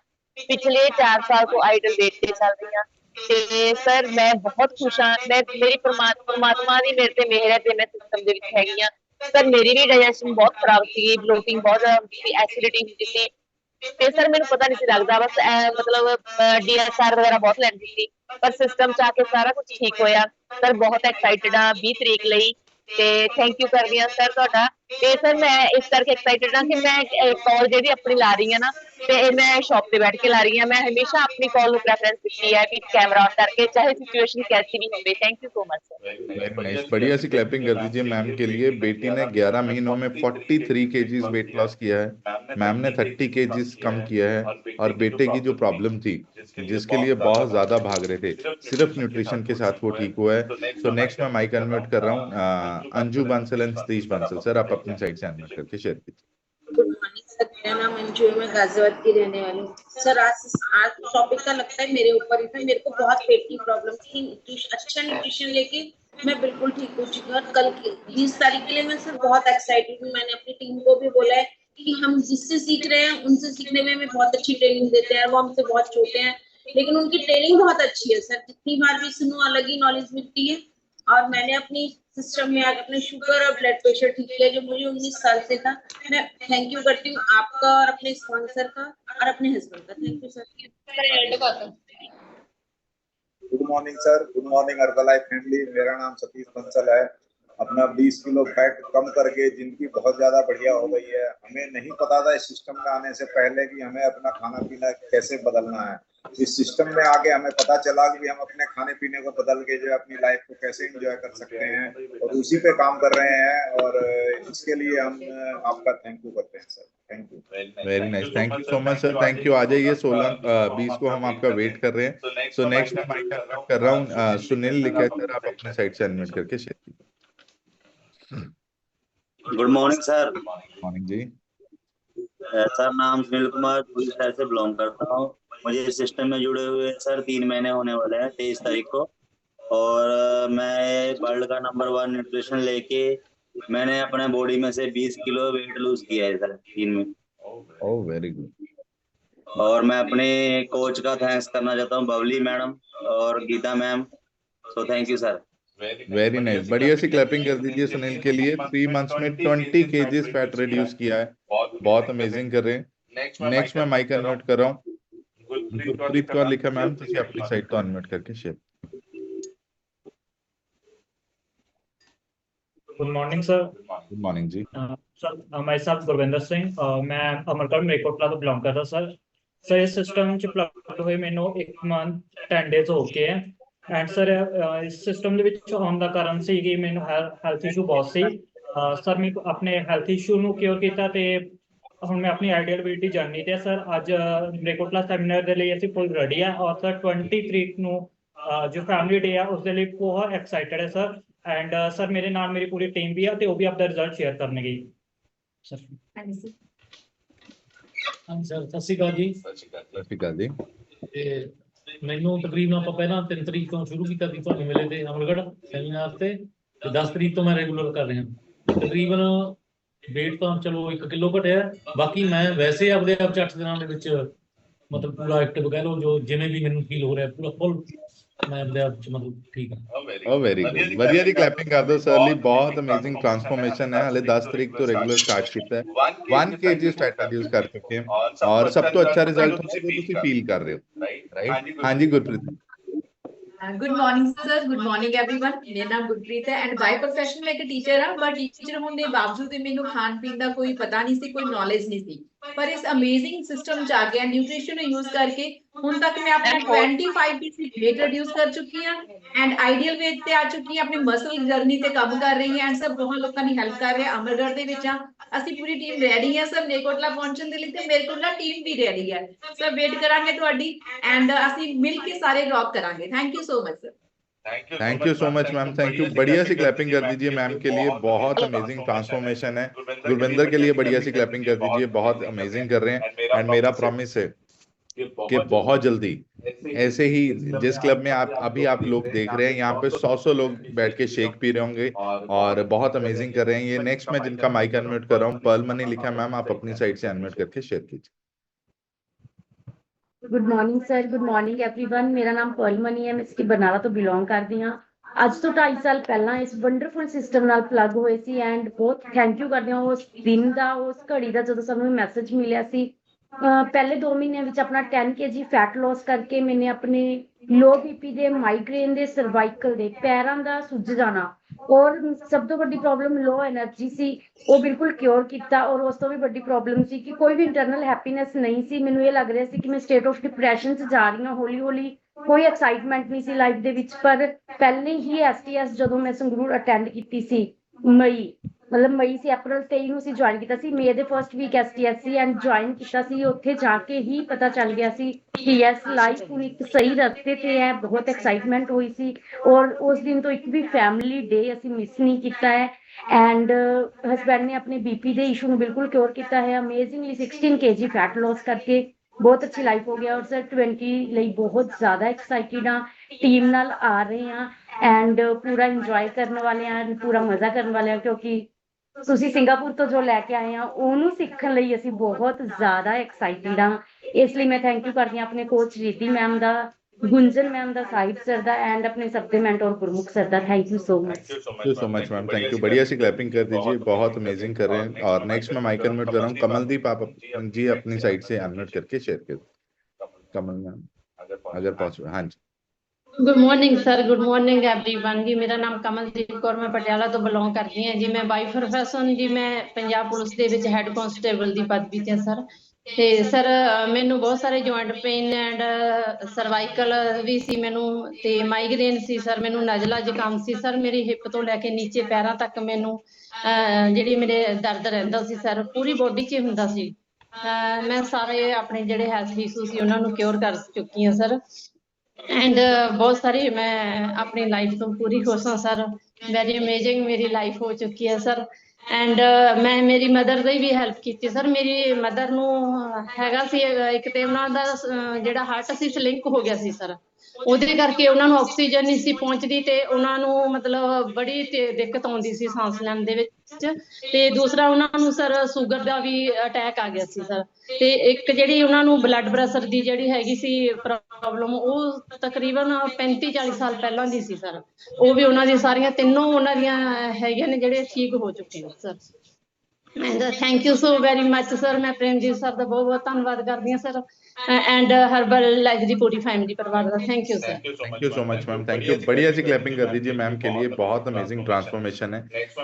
ਪਿਛਲੇ 4 ਸਾਲ ਤੋਂ ਆਈਡਲ weight ਤੇ ਚੱਲ ਰਹੀ ਹਾਂ। ਤੇ ਸਰ ਮੈਂ ਬਹੁਤ ਖੁਸ਼ ਹਾਂ। ਮੈਂ ਮੇਰੀ ਪਰਮਾਤਮਾ ਦੀ ਮੇਰੇ ਤੇ ਮਿਹਰ ਹੈ ਤੇ ਮੈਂ ਸਿਸਟਮ ਦੇ ਵਿੱਚ ਹੈਗੀ ਹਾਂ। ਸਰ ਮੇਰੀ ਵੀ ਡਾਈਜੈਸ਼ਨ ਬਹੁਤ ਖਰਾਬ ਸੀ, ਬਲੋਟਿੰਗ ਬਹੁਤ ਜ਼ਿਆਦਾ ਹੁੰਦੀ ਸੀ, ਐਸਿਡਿਟੀ ਹੁੰਦੀ ਸੀ। ਤੇ ਸਰ ਮੈਨੂੰ ਪਤਾ ਨਹੀਂ ਸੀ ਲੱਗਦਾ, ਬਸ ਮਤਲਬ DSR ਵਗੈਰਾ ਬਹੁਤ ਲੈਂਦੀ ਸੀ। ਪਰ ਸਿਸਟਮ ਚ ਆ ਕੇ ਸਾਰਾ ਕੁਝ ਠੀਕ ਹੋਇਆ। ਸਰ ਬਹੁਤ ਐਕਸਾਈਟਡ ਹਾਂ 20 ਤਰੀਕ ਲਈ, ਤੇ ਥੈਂਕ ਯੂ ਕਰਦੀ ਹਾਂ ਸਰ ਤੁਹਾਡਾ। ਤੇ ਸਰ ਮੈਂ ਇਸ ਕਰਕੇ ਐਕਸਾਈਟਡ ਹਾਂ ਕਿ ਮੈਂ ਕਾਲ ਜਿਹੜੀ ਆਪਣੀ ਲਾ ਰਹੀ ਹਾਂ ਨਾ, ਤੇ ਇਹ ਮੈਂ ਸ਼ੌਪ ਤੇ ਬੈਠ ਕੇ ਲਾ ਰਹੀ ਹਾਂ। मैं हमेशा अपनी कॉल ਨੂੰ प्रेफरेंस ਦਿੱਤੀ है कि कैमरा ऑन करके, चाहे सिचुएशन कैसी भी हो। Thank you so much sir. Very nice, बढ़िया सी क्लैपिंग कर दीजिए मैम के लिए। बेटी ने 11 महीनों में 43 केजीज वेट लॉस किया है, मैम ने 30 केजीज कम किया है। और बेटे की जो प्रॉब्लम थी, जिसके लिए बहुत ज्यादा भाग रहे थे, सिर्फ न्यूट्रिशन के साथ वो ठीक हुआ है। सो नेक्स्ट मैं माइक अनम्यूट कर रहा हूँ अंजू बंसल एंड सतीश बंसल। सर आप अपनी साइड से अनम्यूट करके शेयर कीजिए। गुड मॉर्निंग सर, मेरा नाम अंजू है, मैं गाजियाबाद की रहने वाली हूँ। सर आज टॉपिक का लगता है मेरे ऊपर ही था। मेरे को बहुत पेट की प्रॉब्लम थी। अच्छा न्यूट्रिशन लेके मैं बिल्कुल ठीक हो चुकी हूँ। और कल की 20 तारीख के लिए मैं सर बहुत एक्साइटेड हूँ। मैंने अपनी टीम को भी बोला है कि हम जिससे सीख रहे हैं उनसे सीखने में हमें बहुत अच्छी ट्रेनिंग देते हैं। वो हमसे बहुत छोटे हैं लेकिन उनकी ट्रेनिंग बहुत अच्छी है सर। जितनी बार भी सुनो अलग ही नॉलेज मिलती है। और मैंने अपनी सिस्टम में आज अपने शुगर और ब्लड प्रेशर ठीक किया जो मुझे 19 साल से था। मैं थैंक यू करती हूँ आपका और अपने स्पॉन्सर का और अपने हस्बैंड का। Thank you sir. Good morning sir, good morning Herbalife family. मेरा नाम सतीश बंसल है। अपना 20 किलो फैट कम करके जिंदगी बहुत ज्यादा बढ़िया हो गई है। हमें नहीं पता था इस सिस्टम में आने से पहले कि हमें अपना खाना पीना कैसे बदलना है। इस सिस्टम में आके हमें पता चला कि हम अपने खाने पीने को बदल के जो अपनी लाइफ को कैसे एंजॉय कर सकते हैं, और उसी पे काम कर रहे हैं। और इसके लिए हम आपका थैंक यू करते हैं sir. Thank you, very nice, thank you so much sir, thank you. आ जाइए 16-20 को हम आपका वेट कर रहे हैं। सो नेक्स्ट मैं माइक अनम्यूट कर रहा हूँ सुनील लिखा। सर आप अपने साइड से अनम्यूट करके शेयर कीजिए। Good morning sir. Morning ji. Sir नाम सुनील कुमार, पूरी शहर से बिलोंग करता हूँ। मुझे इस सिस्टम में जुड़े हुए सर 3 महीने होने वाले हैं 23 तारीख को। और मैं वर्ल्ड का नंबर 1 न्यूट्रिशन लेके मैंने अपने बॉडी में से 20 किलो वेट लूज किया है सर 3 में। Oh very good. और मैं अपने कोच का थैंक्स करना चाहता हूँ, बबली मैडम और Geeta ma'am. So thank you sir. Very nice, बढ़िया सी क्लैपिंग कर दीजिए सुनील के लिए। 3 मंथ्स में 20 केजीज फैट रिड्यूस किया है, बहुत अमेजिंग कर रहे हैं। नेक्स्ट मैं माइक अनम्यूट कर रहा हूँ गुरप्रीत कौर लिखा। मैम ਤੁਸੀਂ ਆਪਣੀ ਸਾਈਡ ਤੋਂ ਅਨम्यूट करके share. Good morning sir. Good morning ji. Sir मैं साहब गुरविंदर सिंह मैं अमरगढ़ ਮਲੇਰਕੋਟਲਾ ਤੋਂ ਬਿਲੋਂਗ ਕਰਦਾ ਸਰ। ਸਰ ਇਸ ਸਿਸਟਮ 'ਚ ਪਲੱਗ ਹੋਏ ਮੈਨੂੰ 1 ਮੰਥ 10 ਡੇਜ਼ ਹੋ ਗਏ ਹੈ ਐਂਡ ਸਰ ਇਸ ਸਿਸਟਮ ਦੇ ਵਿੱਚ ਆਉਣ ਦਾ ਕਾਰਨ ਸੀ ਕਿ ਮੈਨੂੰ ਹੈਲਥ ਇਸ਼ੂ ਬਹੁਤ ਸੀ ਸਰ। ਮੈਂ ਆਪਣੇ ਹੈਲਥ ਇਸ਼ੂ ਨੂੰ ਕਿਉਰ ਕੀਤਾ ਤੇ ਹੁਣ ਮੈਂ ਆਪਣੀ ਆਈਡੀਅਲਬਿਲਿਟੀ ਜਾਣਨੀ ਤੇ ਸਰ ਅੱਜ ਮਲੇਰਕੋਟਲਾ ਸੈਮੀਨਾਰ ਦੇ ਲਈ ਅਸੀਂ ਫੁੱਲ ਰੈਡੀ ਆ ਔਰ ਸਰ 20 ਤਰੀਕ ਨੂੰ ਜੋ ਫੈਮਿਲੀ ਡੇ ਆ ਉਸ ਦੇ ਲਈ ਬਹੁਤ ਐਕਸਾਈਟਡ ਹੈ ਸਰ। ਐਂਡ ਸਰ ਮੇਰੇ ਨਾਲ ਮੇਰੀ ਪੂਰੀ ਟੀਮ ਵੀ ਆ ਤੇ ਉਹ ਵੀ ਆਪਦਾ ਰਿਜ਼ਲਟ ਸ਼ੇਅਰ ਕਰਨਗੇ ਸਰ। ਹਾਂਜੀ ਸਰ। ਹਾਂਜੀ ਸਰ, ਸਤਿ ਸ਼੍ਰੀ ਅਕਾਲ ਜੀ। ਸਤਿ ਸ਼੍ਰੀ ਅਕਾਲ ਜੀ। ਤੇ ਮੈਨੂੰ ਤਕਰੀਬਨ ਆਪਾਂ ਪਹਿਲਾਂ 3 ਤਰੀਕ ਤੋਂ ਸ਼ੁਰੂ ਕੀਤਾ ਸੀ ਤੁਹਾਨੂੰ ਮਿਲੇ ਤੇ ਅਮਰਗੜ੍ਹ ਸੈਮੀਨਾਰ ਤੇ 10 ਤਰੀਕ ਤੋਂ ਮੈਂ ਰੈਗੂਲਰ ਕਰ ਰਿਹਾ। ਤਕਰੀਬਨ weight ਤਾਂ ਚਲੋ 1 ਕਿਲੋ ਘਟਿਆ, ਬਾਕੀ ਮੈਂ ਵੈਸੇ ਆਪਦੇ ਆਪ 'ਚ 8 ਦਿਨਾਂ ਦੇ ਵਿੱਚ ਮਤਲਬ ਪੂਰਾ ਐਕਟਿਵ ਕਹਿ ਲਓ, ਜੋ ਜਿਵੇਂ ਵੀ ਮੈਨੂੰ ਫੀਲ ਹੋ ਰਿਹਾ ਪੂਰਾ ਫੁੱਲ ਮੈਂ ਆਪਦੇ ਆਪ 'ਚ ਮਤਲਬ ਠੀਕ ਹਾਂ। ਓ ਵੈਰੀ ਗੁੱਡ, ਵਧੀਆ ਜੀ। ਕਲੈਪਿੰਗ ਕਰ ਦਿਓ ਸਰ ਲਈ, ਬਹੁਤ ਅਮੇਜ਼ਿੰਗ ਟ੍ਰਾਂਸਫॉर्मेशन ਹੈ। ਹਲੇ 10 ਤਰੀਕ ਤੋਂ ਰੈਗੂਲਰ ਸਟਾਰਟ ਕੀਤਾ ਹੈ, 1 kg ਫੈਟ ਰਿਡਿਊਸ ਕਰ ਚੁੱਕੇ ਹਾਂ ਔਰ ਸਭ ਤੋਂ ਅੱਛਾ ਰਿਜ਼ਲਟ ਹੁੰਦਾ ਜੋ ਤੁਸੀਂ ਫੀਲ ਕਰ ਰਹੇ ਹੋ, ਰਾਈਟ? ਹਾਂਜੀ Gurpreet. Good morning sir, good morning everyone. मेरा नाम गुरप्रीत है एंड बाय प्रोफेशन मैं एक टीचर हाँ, बट टीचर होने के बावजूद मैनू खान पीन का कोई पता नहीं सी, कोई नॉलेज नहीं सी। पर इस अमेजिंग सिस्टम च आ गया न्यूट्रिशन यूज करके हुण तक मैं अपना 25% वेट रिड्यूस कर चुकी हाँ एंड आइडियल वेट ते आ चुकी हाँ। अपनी मसल जर्नी ते काम कर रही है एंड सब बहुत लोगों की हेल्प कर रहे हैं। अमरगढ़ दे विच ਅਸੀਂ पूरी टीम रेडी है सर ਮਲੇਰਕੋਟਲਾ पहुंचने ਦੇ ਲਈ ਤੇ ਮਲੇਰਕੋਟਲਾ टीम भी रेडी है सर। वेट करांगे ਤੁਹਾਡੀ एंड ਅਸੀਂ मिल के सारे रॉक करांगे। Thank you so much sir. Thank you so much ma'am, thank you. बढ़िया सी क्लैपिंग कर दीजिए मैम के लिए, बहुत अमेजिंग ट्रांसफॉर्मेशन है। गुरविंदर के लिए बढ़िया सी क्लैपिंग कर दीजिए, बहुत अमेजिंग कर रहे हैं। एंड मेरा प्रॉमिस है कि बहुत जल्दी ऐसे ही जिस क्लब में आप लोग देख रहे हैं, यहाँ पे 100 लोग बैठ के शेक पी रहे होंगे और बहुत अमेजिंग कर रहे हैं। ये नेक्स्ट मैं जिनका माइक अनम्यूट कर रहा हूँ, पर्ल मनी लिखा है मैम, आप अपनी साइड से अनम्यूट करके शेयर कीजिए। Good morning sir, good morning everyone. मेरा नाम पर्ल मनी है, मैं इसकी बरनाला तो बिलोंग करती हाँ। ਅੱਜ ਤੋਂ 2.5 ਸਾਲ ਪਹਿਲਾਂ ਇਸ ਵੰਡਰਫੁਲ ਸਿਸਟਮ ਨਾਲ ਪਲੱਗ ਹੋਏ ਸੀ ਐਂਡ ਬਹੁਤ ਥੈਂਕ ਯੂ ਕਰਦੇ ਹਾਂ ਉਸ ਦਿਨ ਦਾ, ਉਸ ਘੜੀ ਦਾ ਜਦੋਂ ਸਾਨੂੰ ਮੈਸੇਜ ਮਿਲਿਆ ਸੀ। ਪਹਿਲੇ 2 ਮਹੀਨਿਆਂ ਵਿੱਚ ਆਪਣਾ 10 kg ਫੈਟ ਲਾਸ ਕਰਕੇ ਮੈਨੇ ਆਪਣੇ ਲੋ ਬੀਪੀ ਦੇ, ਮਾਈਗ੍ਰੇਨ ਦੇ, ਸਰਵਾਈਕਲ ਦੇ, ਪੈਰਾਂ ਦਾ ਸੁੱਜ ਜਾਣਾ ਔਰ ਸਭ ਤੋਂ ਵੱਡੀ ਪ੍ਰੋਬਲਮ ਲੋ એનર્ਜੀ ਸੀ, ਉਹ ਬਿਲਕੁਲ ਕਿਉਰ ਕੀਤਾ। ਔਰ ਉਸ ਤੋਂ ਵੀ ਵੱਡੀ ਪ੍ਰੋਬਲਮ ਸੀ ਕਿ ਕੋਈ ਵੀ ਇੰਟਰਨਲ ਹੈਪੀਨੈਸ ਨਹੀਂ ਸੀ। ਮੈਨੂੰ ਇਹ ਲੱਗ ਰਿਹਾ ਸੀ ਕਿ ਮੈਂ ਸਟੇਟ ਆਫ ਡਿਪਰੈਸ਼ਨ 'ਚ ਜਾ ਰਹੀ ਹਾਂ ਹੌਲੀ ਹੌਲੀ, ਕੋਈ ਐਕਸਾਈਟਮੈਂਟ ਨਹੀਂ ਸੀ ਲਾਈਫ ਦੇ ਵਿੱਚ। ਪਰ ਪਹਿਲੇ ਹੀ STS ਜਦੋਂ ਮੈਂ ਸੰਗਰੂਰ ਅਟੈਂਡ ਕੀਤੀ ਸੀ ਮਈ ਸੀ, ਅਪ੍ਰੈਲ 23 ਨੂੰ ਅਸੀਂ ਜੁਆਇਨ ਕੀਤਾ ਸੀ। ਮਈ ਦੇ ਫਸਟ ਵੀਕ STS ਸੀ ਐਂਡ ਜੁਆਇਨ ਕੀਤਾ ਸੀ। ਉੱਥੇ ਜਾ ਕੇ ਹੀ ਪਤਾ ਚੱਲ ਗਿਆ ਸੀ ਕਿ ਯੈਸ ਲਾਈਫ ਹੁਣ ਇੱਕ ਸਹੀ ਰਸਤੇ ਤੇ ਹੈ। ਬਹੁਤ ਐਕਸਾਈਟਮੈਂਟ ਹੋਈ ਸੀ ਔਰ ਉਸ ਦਿਨ ਤੋਂ ਇੱਕ ਵੀ ਫੈਮਿਲੀ ਡੇ ਅਸੀਂ ਮਿਸ ਨਹੀਂ ਕੀਤਾ ਹੈ। ਐਂਡ ਹਸਬੈਂਡ ਨੇ ਆਪਣੇ BP ਦੇ ਇਸ਼ੂ ਨੂੰ ਬਿਲਕੁਲ ਕਿਉਰ ਕੀਤਾ ਹੈ ਅਮੇਜ਼ਿੰਗਲੀ। 16 kg ਫੈਟ ਲਾਸ ਕਰਕੇ ਬਹੁਤ ਅੱਛੀ ਲਾਈਫ ਹੋ ਗਿਆ ਔਰ ਸਰ 20 ਲਈ ਬਹੁਤ ਜ਼ਿਆਦਾ ਐਕਸਾਈਟਿਡ ਹਾਂ। ਟੀਮ ਨਾਲ ਆ ਰਹੇ ਹਾਂ ਐਂਡ ਪੂਰਾ ਇੰਜੋਏ ਕਰਨ ਵਾਲੇ ਹਾਂ, ਪੂਰਾ ਮਜ਼ਾ ਕਰਨ ਵਾਲੇ ਹਾਂ, ਕਿਉਂਕਿ ਤੁਸੀਂ ਸਿੰਗਾਪੁਰ ਤੋਂ ਜੋ ਲੈ ਕੇ ਆਏ ਆ ਉਹਨੂੰ ਸਿੱਖਣ ਲਈ ਅਸੀਂ ਬਹੁਤ ਜ਼ਿਆਦਾ ਐਕਸਾਈਟਿਡ ਹਾਂ। ਇਸ ਲਈ ਮੈਂ ਥੈਂਕ ਯੂ ਕਰਦੀ ਹਾਂ ਆਪਣੇ ਕੋਚ ਰਿਧੀ ਮੈਮ ਦਾ, गुंजन मैम दा, साहिब सर दा एंड अपने सब दे मेंटोर गुरमुख सर दा। Thank you so much. Thank you so much ma'am, thank you. बढ़िया सी क्लैपिंग कर दीजिए, बहुत अमेजिंग कर रहे हैं। और नेक्स्ट मैं माइक अनम्यूट कर रहा हूँ, कमलदीप आप जी अपनी साइड से अनम्यूट करके शेयर कर। कमल मैम अगर पॉसिबल। हाँ जी। Good morning sir, good morning everyone ji. मेरा नाम कमलदीप कौर, मैं पटियाला तो बिलोंग करती हैं जी। मैं बाई प्रोफैशन जी मैं पंजाब पुलिस ਦੇ ਵਿੱਚ ਹੈਡ ਕਾਂਸਟੇਬਲ ਦੀ ਪਦਵੀ ਤੇ ਸਰ। ਤੇ ਸਰ ਮੈਨੂੰ ਬਹੁਤ ਸਾਰੇ ਜੁਆਇੰਟ ਪੇਨ ਐਂਡ ਸਰਵਾਈਕਲ ਵੀ ਸੀ ਮੈਨੂੰ, ਤੇ ਮਾਈਗ੍ਰੇਨ ਸੀ ਸਰ, ਮੈਨੂੰ ਨਜ਼ਲਾ ਜ਼ੁਕਾਮ ਸੀ ਸਰ। ਮੇਰੀ ਹਿੱਪ ਤੋਂ ਲੈ ਕੇ ਨੀਚੇ ਪੈਰਾਂ ਤੱਕ ਮੈਨੂੰ ਜਿਹੜੀ ਮੇਰੇ ਦਰਦ ਰਹਿੰਦਾ ਸੀ ਸਰ, ਪੂਰੀ ਬੋਡੀ 'ਚ ਹੁੰਦਾ ਸੀ। ਮੈਂ ਸਾਰੇ ਆਪਣੇ ਜਿਹੜੇ ਹੈਲਥ ਇਸ਼ੂ ਸੀ ਉਹਨਾਂ ਨੂੰ ਕਿਉਰ ਕਰ ਚੁੱਕੀ ਹਾਂ ਸਰ। ਐਂਡ ਬਹੁਤ ਸਾਰੀ ਮੈਂ ਆਪਣੀ ਲਾਈਫ ਤੋਂ ਪੂਰੀ ਖੁਸ਼ ਹਾਂ ਸਰ। ਵੈਰੀ ਅਮੇਜ਼ਿੰਗ ਮੇਰੀ ਲਾਈਫ ਹੋ ਚੁੱਕੀ ਹੈ ਸਰ। ਐਂਡ ਮੈਂ ਮੇਰੀ ਮਦਰ ਦੀ ਵੀ ਹੈਲਪ ਕੀਤੀ ਸਰ। ਮੇਰੀ ਮਦਰ ਨੂੰ ਹੈਗਾ ਸੀ ਇੱਕ ਤੇ ਉਹਨਾਂ ਦਾ ਜਿਹੜਾ ਹਾਰਟ ਸੀ ਸਲਿੰਕ ਹੋ ਗਿਆ ਸੀ ਸਰ, ਉਹਦੇ ਕਰਕੇ ਉਹਨਾਂ ਨੂੰ ਆਕਸੀਜਨ ਨਹੀਂ ਸੀ ਪਹੁੰਚਦੀ ਤੇ ਉਹਨਾਂ ਨੂੰ ਮਤਲਬ ਬੜੀ ਦਿੱਕਤ ਆਉਂਦੀ ਸੀ ਸਾਂਸ ਲੈਣ ਦੇ ਵਿੱਚ। ਤੇ ਦੂਸਰਾ ਉਹਨਾਂ ਨੂੰ ਸਰ ਸ਼ੂਗਰ ਦਾ ਵੀ ਅਟੈਕ ਆ ਗਿਆ ਸੀ ਸਰ। ਤੇ ਇੱਕ ਜਿਹੜੀ ਉਹਨਾਂ ਨੂੰ ਬਲੱਡ ਪ੍ਰੈਸ਼ਰ ਦੀ ਜਿਹੜੀ ਹੈਗੀ ਸੀ ਪ੍ਰੋਬਲਮ, ਉਹ ਤਕਰੀਬਨ 35-40 ਸਾਲ ਪਹਿਲਾਂ ਦੀ ਸੀ ਸਰ। ਉਹ ਵੀ ਉਹਨਾਂ ਦੀ ਸਾਰੀਆਂ ਤਿੰਨੋਂ ਉਹਨਾਂ ਦੀਆਂ ਹੈਗੀਆਂ ਨੇ ਜਿਹੜੇ ਠੀਕ ਹੋ ਚੁੱਕੇ ਨੇ sir. And thank you so very much sir. ਮੈਂ ਪ੍ਰੇਮਜੀਤ ਸਰ ਦਾ ਬਹੁਤ ਬਹੁਤ ਧੰਨਵਾਦ ਕਰਦੀ ਹਾਂ ਸਰ, ਐਂਡ ਹਰਬਲ ਲਾਈਫ ਦੀ ਪੂਰੀ ਫੈमिली परिवार ਦਾ thank you sir. Thank you so much ma'am, thank you. बढ़िया सी क्लैपिंग कर दीजिए मैम के लिए, बहुत अमेजिंग ट्रांसफॉर्मेशन है।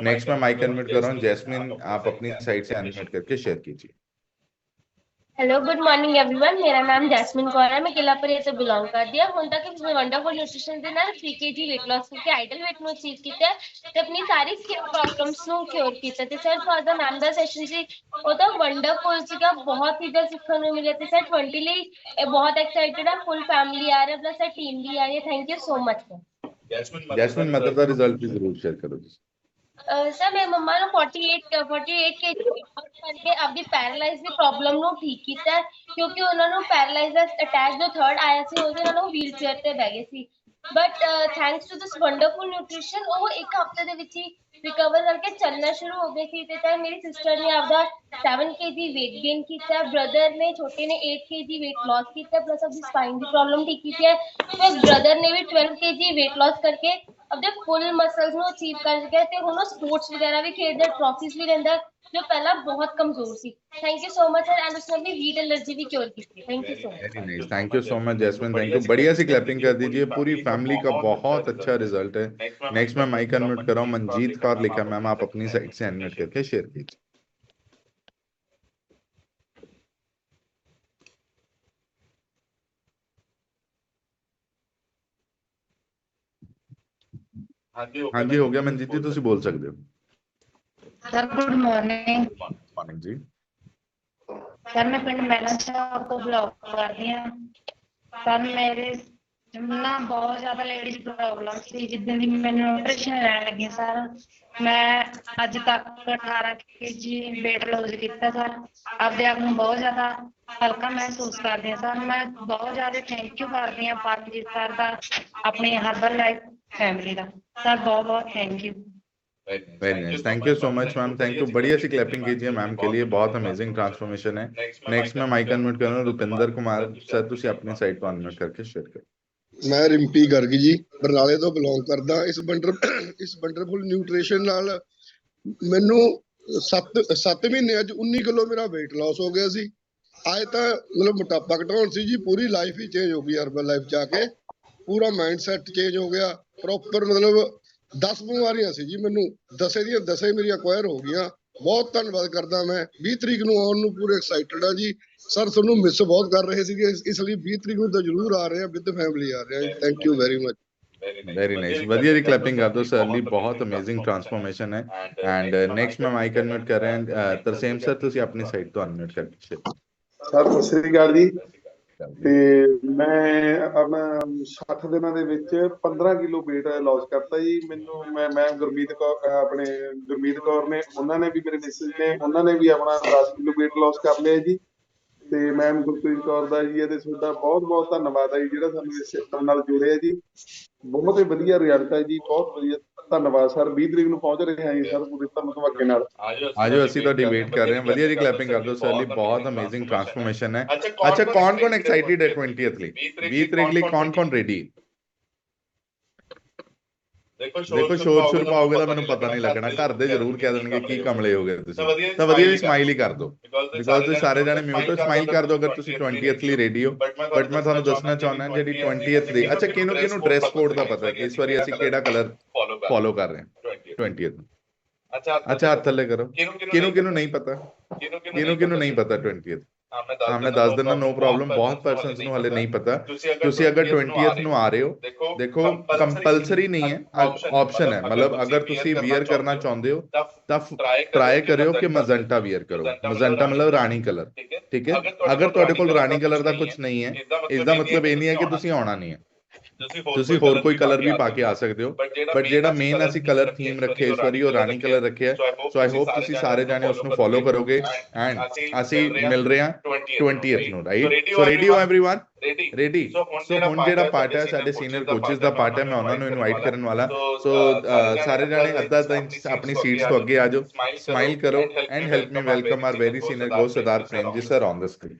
नेक्स्ट मैं माइक अनम्यूट कर रहा हूँ, जैस्मिन आप अपनी साइड से अनम्यूट करके शेयर कीजिए। हेलो गुड मॉर्निंग एवरीवन, मेरा नाम जैस्मिन कौर है, मैं किलापुरी से बिलोंग करती ਹਾਂ। ਹੁਣ ਤੱਕ ਮੈਂ ਵੰਡਰਫੁਲ ਨਿਊਟ੍ਰੀਸ਼ਨ ਦੇ ਨਾਲ 3 kg weight loss ਕਰਕੇ ਆਈਡਲ weight ਨੂੰ ਅਚੀਵ ਕੀਤਾ ਹੈ ਤੇ ਆਪਣੀ ਸਾਰੀ ਸਕਿਨ ਪ੍ਰੋਬਲਮਸ ਨੂੰ ਕਿਉਰ ਕੀਤਾ। ਤੇ ਸਰ ਤੁਹਾਡਾ ਮੈਮ ਦਾ ਸੈਸ਼ਨ ਸੀ ਉਹ ਤਾਂ ਵੰਡਰਫੁਲ ਸੀਗਾ, ਬਹੁਤ ਚੀਜ਼ਾਂ ਸਿੱਖਣ ਨੂੰ ਮਿਲਿਆ ਤੇ ਸਰ 20 ਲਈ ਇਹ ਬਹੁਤ ਐਕਸਾਈਟਡ ਆ, ਫੁੱਲ ਫੈਮਿਲੀ ਆ ਰਹੀ ਹੈ, ਪਲੱਸ ਸਰ ਟੀਮ ਵੀ ਆ ਰਹੀ ਹੈ। Thank you so much sir. Jasmine mother का रिजल्ट भी जरूर शेयर करो जी। ਸਰ ਮੇਰੀ ਮੰਮਾ ਨੂੰ 48 kg ਕਰਕੇ ਆਪਦੀ ਪੈਰਾਲਾਈਜ਼ ਦੀ ਪ੍ਰੋਬਲਮ ਨੂੰ ਠੀਕ ਕੀਤਾ ਹੈ, ਕਿਉਂਕਿ ਉਹਨਾਂ ਨੂੰ ਪੈਰਾਲਾਈਜ਼ ਦਾ ਅਟੈਕ ਜੋ ਥਰਡ ਆਇਆ ਸੀ ਉਹਦੇ ਨਾਲ ਉਹ ਵੀਲ ਚੇਅਰ ਤੇ ਬਹਿ ਗਏ ਸੀ। But thanks to this wonderful nutrition ਉਹ ਇੱਕ ਹਫਤੇ ਦੇ ਵਿੱਚ ਹੀ ਰਿਕਵਰ ਕਰਕੇ ਚੱਲਣਾ ਸ਼ੁਰੂ ਹੋ ਗਏ ਸੀ। ਤੇ ਤਾਂ ਮੇਰੀ ਸਿਸਟਰ ਨੇ ਆਪਦਾ 7 kg weight gain ਕੀਤਾ, ਬ੍ਰਦਰ ਨੇ ਛੋਟੇ ਨੇ 8 kg weight loss ਕੀਤਾ, ਪਲੱਸ ਆਪਦੀ ਸਪਾਈਨ ਦੀ ਪ੍ਰੋਬਲਮ ਠੀਕ ਕੀਤੀ ਹੈ। ਤੇ ਬ੍ਰਦਰ ਨੇ ਵੀ 12 kg weight loss ਕਰਕੇ अपने फुल मसल्स ਨੂੰ ਅਚੀਵ ਕਰ ਗਿਆ ਤੇ ਹੁਣ ਉਹ ਸਪੋਰਟਸ ਵਗੈਰਾ ਵੀ ਖੇਡਦਾ, ਟਰੋਫੀਜ਼ ਵੀ ਲੈਂਦਾ ਜੋ ਪਹਿਲਾਂ ਬਹੁਤ ਕਮਜ਼ੋਰ ਸੀ। Thank you so much sir, and ਉਸਨੇ ਵੀ ਹੀਟ ਐਲਰਜੀ भी क्योर की थी। Thank you so much. Very nice, thank you so much Jasmine, thank you. बढ़िया सी क्लैपिंग कर दीजिए, पूरी फैमिली का बहुत अच्छा रिजल्ट है। नेक्स्ट मैं माइक अनम्यूट कर रहा हूँ, मनजीत कौर लिखा मैम, आप अपनी साइड से अनम्यूट करके शेयर कीजिए। हाँ जी हो गया मनजीत जी, तुसी बोल सकते हो। Sir good morning. Morning ji. Sir मैं पिंड मैलन शॉप ਤੋਂ ਬਲੌਗ ਕਰਦੀ ਹਾਂ। ਸਰ ਮੇਰੇ ਨਾ ਬਹੁਤ ਜ਼ਿਆਦਾ ਲੇਡੀਜ਼ ਪ੍ਰੋਬਲਮ ਸੀ, ਜਿੱਦਾਂ ਦੀ ਮੈਨੂੰ ਨਿਊਟ੍ਰੀਸ਼ਨ ਲੈਣ ਲੱਗੀ ਸਰ ਮੈਂ ਅੱਜ ਤੱਕ 18 kg weight lose ਕੀਤਾ ਸਰ। ਆਪਦੇ ਆਪ ਨੂੰ ਬਹੁਤ ਜ਼ਿਆਦਾ ਹਲਕਾ ਮਹਿਸੂਸ ਕਰਦੀ ਹਾਂ ਸਰ। ਮੈਂ ਬਹੁਤ ਜ਼ਿਆਦਾ ਥੈਂਕ ਯੂ ਕਰਦੀ ਹਾਂ ਪਰਮਜੀਤ ਸਰ ਦਾ, ਆਪਣੀ ਹਰਬਲ ਲਾਈਫ ਫੈਮਿਲੀ ਦਾ। सर बहुत बहुत thank you. Very nice, thank you so much ma'am, thank you. बढ़िया सी क्लैपिंग कीजिए मैम के लिए, बहुत अमेजिंग ट्रांसफॉर्मेशन है। नेक्स्ट मैं माइक अनम्यूट कर रहा हूं, रुपिंदर कुमार सर तुसी अपनी साइड को अनम्यूट करके शेयर करो। मैं रिंपी गर्ग जी बरनाले तो बिलोंग करदा। इस वंडरफुल न्यूट्रीशन नाल मैनू 7 महीने 19 किलो मेरा वेट लॉस हो गया सी। आज तो मतलब मोटापा घटाउण सी जी, पूरी लाइफ ही चेंज हो गई। हर्बल लाइफ जाके पूरा माइंड सैट चेंज हो गया प्रॉपर। मतलब 10 बीमारियां सी जी मैनू, 10 ਦੀਆਂ 10 मेरी अक्वायर हो गई। बहुत धन्यवाद करदा मैं। 20 तरीक ਨੂੰ ਆਉਣ ਨੂੰ ਪੂਰੇ ਐਕਸਾਈਟਡ ਆ ਜੀ। ਸਰ ਤੁਹਾਨੂੰ ਮਿਸ ਬਹੁਤ ਕਰ ਰਹੇ ਸੀਗੇ, ਇਸ ਲਈ 20 ਤਰੀਕ ਨੂੰ ਤਾਂ ਜ਼ਰੂਰ ਆ ਰਹੇ ਆ, ਵਿਦ ਫੈਮਿਲੀ ਆ ਰਹੇ ਆ। Thank you very much. Very nice, वधिया जी क्लैपिंग कर दो सर ਲਈ, बहुत अमेजिंग ट्रांसफॉर्मेशन है। एंड नेक्स्ट मैं माइक अनम्यूट कर रहे हैं तरसेम सर, ਤੁਸੀਂ ਆਪਣੀ ਸਾਈਡ ਤੋਂ ਅਨਮਿਊਟ ਕਰਕੇ ਸ਼ੇਅਰ। ਸਰ ਸਤਿ ਸ੍ਰੀ ਅਕਾਲ ਜੀ। ਤੇ ਮੈਂ ਆਪਣਾ 60 ਦਿਨਾਂ ਦੇ ਵਿੱਚ 15 ਕਿਲੋ weight loss ਕਰਤਾ ਜੀ। ਮੈਨੂੰ ਮੈਂ ਗੁਰਮੀਤ ਕੌਰ ਆਪਣੇ ਗੁਰਮੀਤ ਕੌਰ ਨੇ, ਉਹਨਾਂ ਨੇ ਵੀ ਮੇਰੇ ਮਿਸਿਸ ਨੇ, ਉਹਨਾਂ ਨੇ ਵੀ ਆਪਣਾ 10 ਕਿਲੋ weight loss ਕਰ ਲਿਆ ਜੀ। ਤੇ ਮੈਮ ਗੁਰਪ੍ਰੀਤ ਕੌਰ ਦਾ ਜੀ ਇਹਦੇ ਤੁਹਾਡਾ ਬਹੁਤ ਬਹੁਤ ਧੰਨਵਾਦ ਹੈ ਜੀ, ਜਿਹੜਾ ਸਾਨੂੰ ਇਸ ਸਿਸਟਮ ਨਾਲ ਜੁੜਿਆ ਜੀ। ਬਹੁਤ ਹੀ ਵਧੀਆ ਰਿਜ਼ਲਟ ਹੈ ਜੀ, ਬਹੁਤ ਵਧੀਆ ਧੰਨਵਾਦ ਸਰ। 20 ਤਰੀਕ ਨੂੰ ਪਹੁੰਚ ਰਹੇ ਹਾਂ ਜੀ ਸਰ ਪੂਰੇ ਧਮਾਕੇ ਨਾਲ। ਆਜੋ ਅਸੀਂ ਤੁਹਾਡੀ ਵੇਟ ਕਰ ਰਹੇ ਹਾਂ। ਵਧੀਆ ਜੀ ਕਲੈਪਿੰਗ ਕਰ ਦਿਓ ਸਰ ਲਈ, ਬਹੁਤ ਅਮੇਜ਼ਿੰਗ ਟ੍ਰਾਂਸਫॉर्मेशन ਹੈ। ਅੱਛਾ ਕੌਣ ਕੌਣ ਐਕਸਾਈਟਿਡ ਹੈ 20th ਲਈ? 20 ਤਰੀਕ ਲਈ ਕੌਣ ਕੌਣ ਰੈਡੀ? ਦੇਖੋ ਸ਼ੋਰ ਸ਼ੁਰ ਪਾਓਗੇ ਤਾਂ ਮੈਨੂੰ ਪਤਾ ਨਹੀਂ ਲੱਗਣਾ, ਘਰ ਦੇ ਜ਼ਰੂਰ ਕਹਿ ਦੇਣਗੇ ਕੀ ਕਮਲੇ ਹੋ ਗਏ ਤੁਸੀਂ। ਤਾਂ ਵਧੀਆ ਜੀ ਸਮਾਈਲ ਹੀ ਕਰ ਦਿਓ, ਬਿਕੋਜ਼ ਤੁਸੀਂ ਸਾਰੇ ਜਾਣੇ ਮਿਊਟ ਹੋ। ਸਮਾਈਲ ਕਰ ਦਿਓ ਅਗਰ ਤੁਸੀਂ 20th ਲਈ ਰੈਡੀ ਹੋ। ਬਟ ਮੈਂ ਤੁਹਾਨੂੰ ਦੱਸਣਾ ਚਾਹੁੰਦਾ ਜਿਹੜੀ 20th ਦੀ, ਅੱਛਾ ਕਿਹਨੂੰ ਕਿਹਨੂੰ ਡਰੈਸ ਕੋਡ ਦਾ ਪਤਾ ਕਿ ਇਸ ਵਾਰੀ ਅਸੀਂ ਕਿਹੜਾ ਕਲਰ ਫੋਲੋ ਕਰ ਰਹੇ ਹਾਂ 20th ਨੂੰ? ਅੱਛਾ ਹੱਥ ਥੱਲੇ ਕਰੋ। ਕਿਹਨੂੰ ਕਿਹਨੂੰ ਨਹੀਂ ਪਤਾ? ਕਿਹਨੂੰ ਕਿਹਨੂੰ ਨਹੀਂ ਪਤਾ 20th? ਹਾਂ ਮੈਂ ਦੱਸ ਦਿੰਦਾ, ਨੋ ਪ੍ਰੋਬਲਮ। ਬਹੁਤ ਪਰਸਨਸ ਨੂੰ ਹਲੇ ਨਹੀਂ ਪਤਾ। ਤੁਸੀਂ ਅਗਰ 20th ਨੂੰ ਆ ਰਹੇ ਹੋ, ਦੇਖੋ ਕੰਪਲਸਰੀ ਨਹੀਂ ਹੈ, ਆਪਸ਼ਨ ਹੈ। ਮਤਲਬ ਅਗਰ ਤੁਸੀਂ ਵੀਅਰ ਕਰਨਾ ਚਾਹੁੰਦੇ ਹੋ ਤਾਂ ਟਰਾਈ ਕਰਿਓ ਕਿ ਮਜੈਂਟਾ ਵੀਅਰ ਕਰੋ। ਮਜੈਂਟਾ ਮਤਲਬ ਰਾਣੀ ਕਲਰ, ਠੀਕ ਹੈ। ਅਗਰ ਤੁਹਾਡੇ ਕੋਲ ਰਾਣੀ ਕਲਰ ਦਾ ਕੁਝ ਨਹੀਂ ਹੈ, ਇਸ ਦਾ ਮਤਲਬ ਇਹ ਨਹੀਂ ਹੈ ਕਿ ਤੁਸੀਂ ਆਉਣਾ ਨਹੀਂ ਹੈ। ਤੁਸੀਂ ਹੋਰ ਕੋਈ ਕਲਰ ਵੀ ਪਾ ਕੇ ਆ ਸਕਦੇ ਹੋ, ਬਟ ਜਿਹੜਾ ਮੇਨ ਅਸੀਂ ਕਲਰ ਥੀਮ ਰੱਖਿਆ ਇਸ ਵਾਰੀ ਉਹ ਰਾਣੀ ਕਲਰ ਰੱਖਿਆ। ਸੋ ਆਈ ਹੋਪ ਤੁਸੀਂ ਸਾਰੇ ਜਾਣੇ ਉਸ ਨੂੰ ਫੋਲੋ ਕਰੋਗੇ। ਐਂਡ ਅਸੀਂ ਮਿਲ ਰਹੇ ਹਾਂ 20th ਨੂੰ, ਰਾਈਟ? ਸੋ ਰੈਡੀ ਹੋ एवरीवन? ਰੈਡੀ? ਸੋ ਹੁਣ ਜਿਹੜਾ ਪਾਰਟ ਹੈ ਸਾਡੇ ਸੀਨੀਅਰ ਕੋਚਿਸ ਦਾ ਪਾਰਟ ਹੈ, ਮੈਂ ਉਹਨਾਂ ਨੂੰ ਇਨਵਾਈਟ ਕਰਨ ਵਾਲਾ। ਸੋ ਸਾਰੇ ਜਾਣੇ ਅੱਧਾ ਆਪਣੀ ਸੀਟਸ ਤੋਂ ਅੱਗੇ ਆ ਜਾਓ, ਸਮਾਈਲ ਕਰੋ and help me welcome our very senior coach Sardar Prem ji sir on the screen.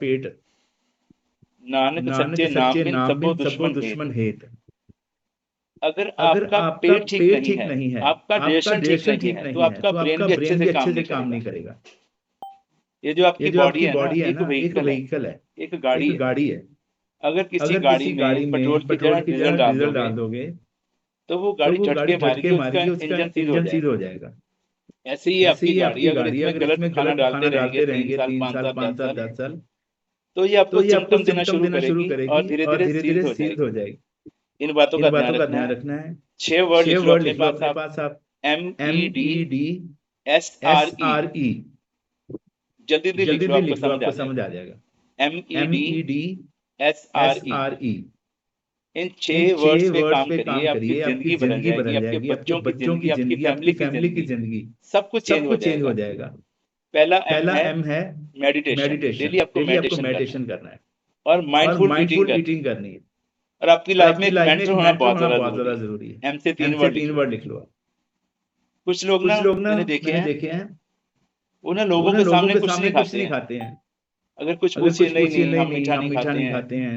पेट नानक सच्चे नाम बिन सबो दुश्मन हेत। अगर आपका पेट ठीक नहीं है, आपका डाइजेशन डाइजेशन ठीक नहीं है, तो आपका ब्रेन भी अच्छे से काम नहीं करेगा। ये जो आपकी बॉडी है ना, एक व्हीकल है, एक गाड़ी है। अगर किसी गाड़ी में पेट्रोल की जगह डीजल डाल दोगे तो वो गाड़ी झटके मारेगी, उसका इंजन सीज हो जाएगा। ऐसे ही आपकी गाड़ी अगर इसमें गलत खाना डालते रहेंगे 3 साल 5 साल 10 साल, तो ये आपको सिम्टम देना शुरू करेगी और धीरे धीरे सीज हो जाएगी। इन बातों का ध्यान रखना है। 6 वर्ड लिख लो अपने पास आप, MEDSRE। जल्दी लिख लो, आपको समझ आ जाएगा। MEDSRE। इन 6 वर्ड्स पे काम करिए, आपकी जिंदगी बदल जाएगी, आपके बच्चों की जिंदगी, आपकी फैमिली की जिंदगी, सब कुछ चेंज हो जाएगा। पहला एम है मेडिटेशन। डेली आपको मेडिटेशन करना है और माइंडफुल ईटिंग करनी है। और आपकी लाइफ में मेंटर होना बहुत ज्यादा जरूरी है। एम से 3 वर्ड लिख लो। कुछ लोग ना मैंने देखे हैं, उन्हें लोगों के सामने कुछ नहीं खाते हैं। अगर कुछ पूछिए, नहीं हम मीठा नहीं खाते हैं,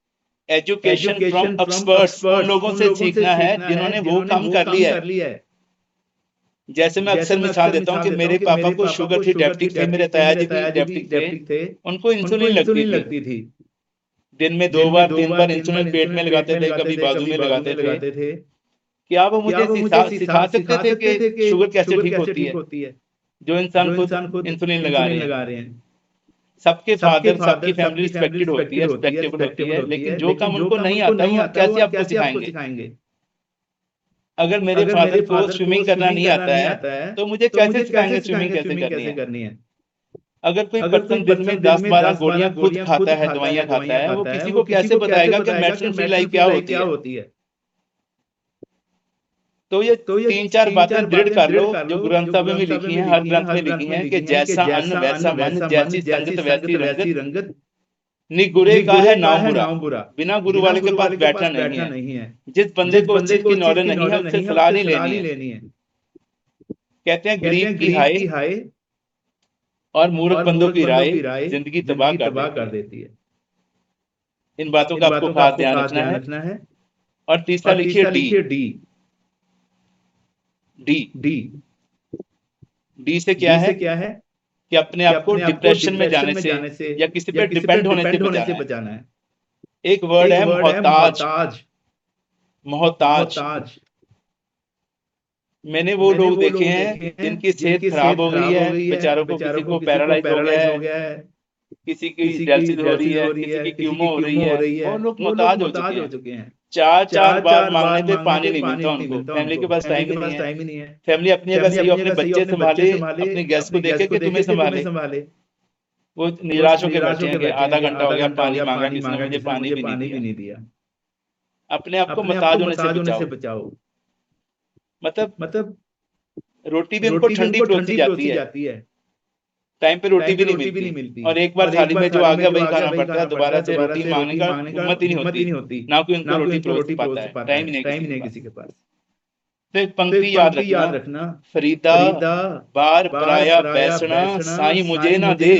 एजुकेशन फ्रॉम एक्सपर्ट्स, उन लोगों से सीखना है जिन्होंने वो काम कर लिया है। जैसे मैं अक्सर मिसाल देता हूँ कि मेरे पापा को शुगर थी, डायबिटिक थे, मेरे ताया जी भी डायबिटिक थे, उनको इंसुलिन लगती थी। दिन में 2 बार 3 बार इंसुलिन पेट में लगाते थे, कभी बाजू में लगाते थे। क्या वो मुझे सिखा सकते थे कि शुगर कैसे ठीक होती है? जो इंसान खुद इंसुलिन लगा रहे हैं। सबके फादर, सबकी फैमिली रिस्पेक्टेड होती है, रिस्पेक्टेबल होती है, लेकिन जो काम उनको नहीं आता वो कैसे आपको सिखाएंगे? अगर मेरे फादर को स्विमिंग करना नहीं आता है तो मुझे कैसे सिखाएंगे स्विमिंग कैसे करनी है? अगर कोई पर्सन दिन में 10-12 गोलियां खुद खाता है, दवाइयां खाता है, वो किसी को कैसे बताएगा कि मेडिसिन फ्री लाइफ क्या होती है? तो ये 3-4 बातें दृढ़ कर लो जो ग्रंथ में लिखी हैं, हर ग्रंथ में लिखी हैं कि जैसा अन्न वैसा मन, जैसी संगत वैसी रंगत, निगुरे का है नाम बुरा। बिना गुरु वाले के पास बैठना नहीं है। जिस बंदे को उस चीज की नॉलेज नहीं है उससे सलाह नहीं लेनी है। कहते हैं गरीब की हाय और मूर्ख बंदों की राय जिंदगी तबाह कर देती है। इन बातों का आपको खास ध्यान रखना है। और तीसरा लिखिए डी से क्या है कि अपने आप को डिप्रेशन में जाने से या किसी पे डिपेंड होने से बचाना है। एक वर्ड है मोहताज। मैंने वो लोग देखे हैं जिनकी सेहत खराब हो गई है, बेचारों को, किसी को पैरालाइज हो गया है, किसी की डायलिसिस हो रही है, किसी की कीमो हो रही है, वो लोग मुहताज हो चुके हैं। चार बार मांगने पे पानी नहीं मिलता उनको। फैमिली के पास टाइम ही नहीं है। फैमिली अपनी जगह सही, अपने बच्चे संभाले, अपने गेस्ट को देखे कि तुम्हें संभाले, वो निराश होकर बैठे हैं कि आधा घंटा हो गया पानी मांगा, किसी ने मुझे पानी भी नहीं दिया। अपने आप को मुहताज होने से बचाओ। मतलब रोटी भी उनको ठंडी परोसी जाती है, टाइम पे रोटी भी नहीं मिलती, और एक बार थाली में जो आ गया वही खाना पड़ता है। दोबारा से रोटी मांगने का हिम्मत ही नहीं होती, ना कोई उनको रोटी परोस पाता है, टाइम ही नहीं किसी के पास। तो एक पंक्ति याद रखना, फरीदा बार पराया बैसना, साईं मुझे ना दे,